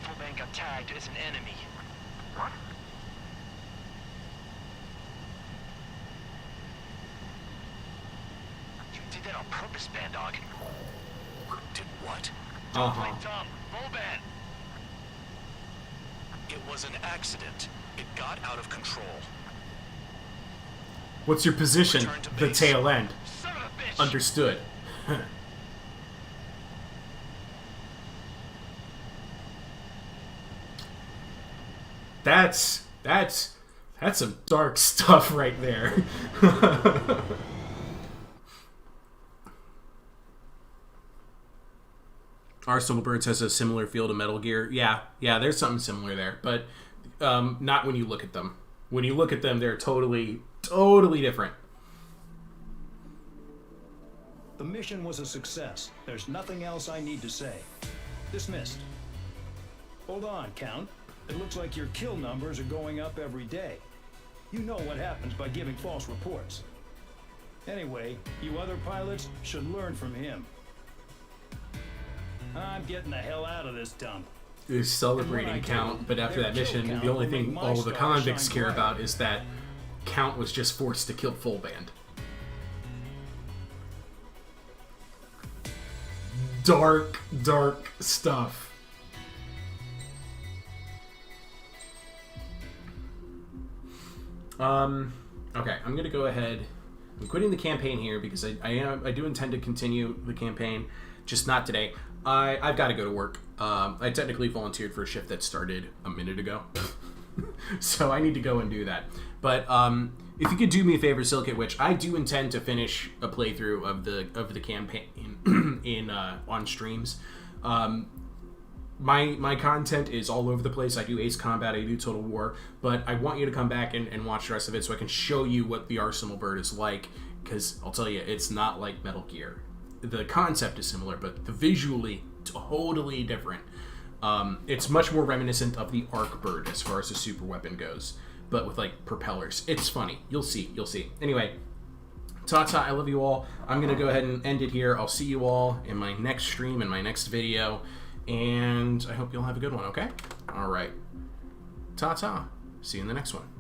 Full band got tagged as an enemy. What? You did that on purpose, Band Dog. Did what? Uh-huh. Play dumb. Full band. It was an accident. It got out of control. What's your position? Return to The base. tail end. Son of a bitch. Understood. That's some dark stuff right there. Arsenal Birds has a similar feel to Metal Gear. Yeah, there's something similar there, but not when you look at them. When you look at them, they're totally different. The mission was a success. There's nothing else I need to say. Dismissed. Hold on, Count. It looks like your kill numbers are going up every day. You know what happens by giving false reports. Anyway, you other pilots should learn from him. I'm getting the hell out of this dump. They're celebrating Count, but after that mission, the only thing all of the convicts care about is that Count was just forced to kill Full Band. Dark stuff. Okay, I'm gonna go ahead. I'm quitting the campaign here because I do intend to continue the campaign, just not today. I've got to go to work. I technically volunteered for a shift that started a minute ago. So I need to go and do that. But if you could do me a favor, Silicate Witch, I do intend to finish a playthrough of the campaign in on streams. My content is all over the place. I do Ace Combat, I do Total War, but I want you to come back and watch the rest of it so I can show you what the Arsenal bird is like, because I'll tell you, it's not like Metal Gear. The concept is similar, but the visually totally different. It's much more reminiscent of the Arc bird as far as the super weapon goes, but with like propellers. It's funny. You'll see. Anyway, ta-ta, I love you all. I'm going to go ahead and end it here. I'll see you all in my next stream, in my next video. And I hope you'll have a good one, okay? All right. Ta-ta. See you in the next one.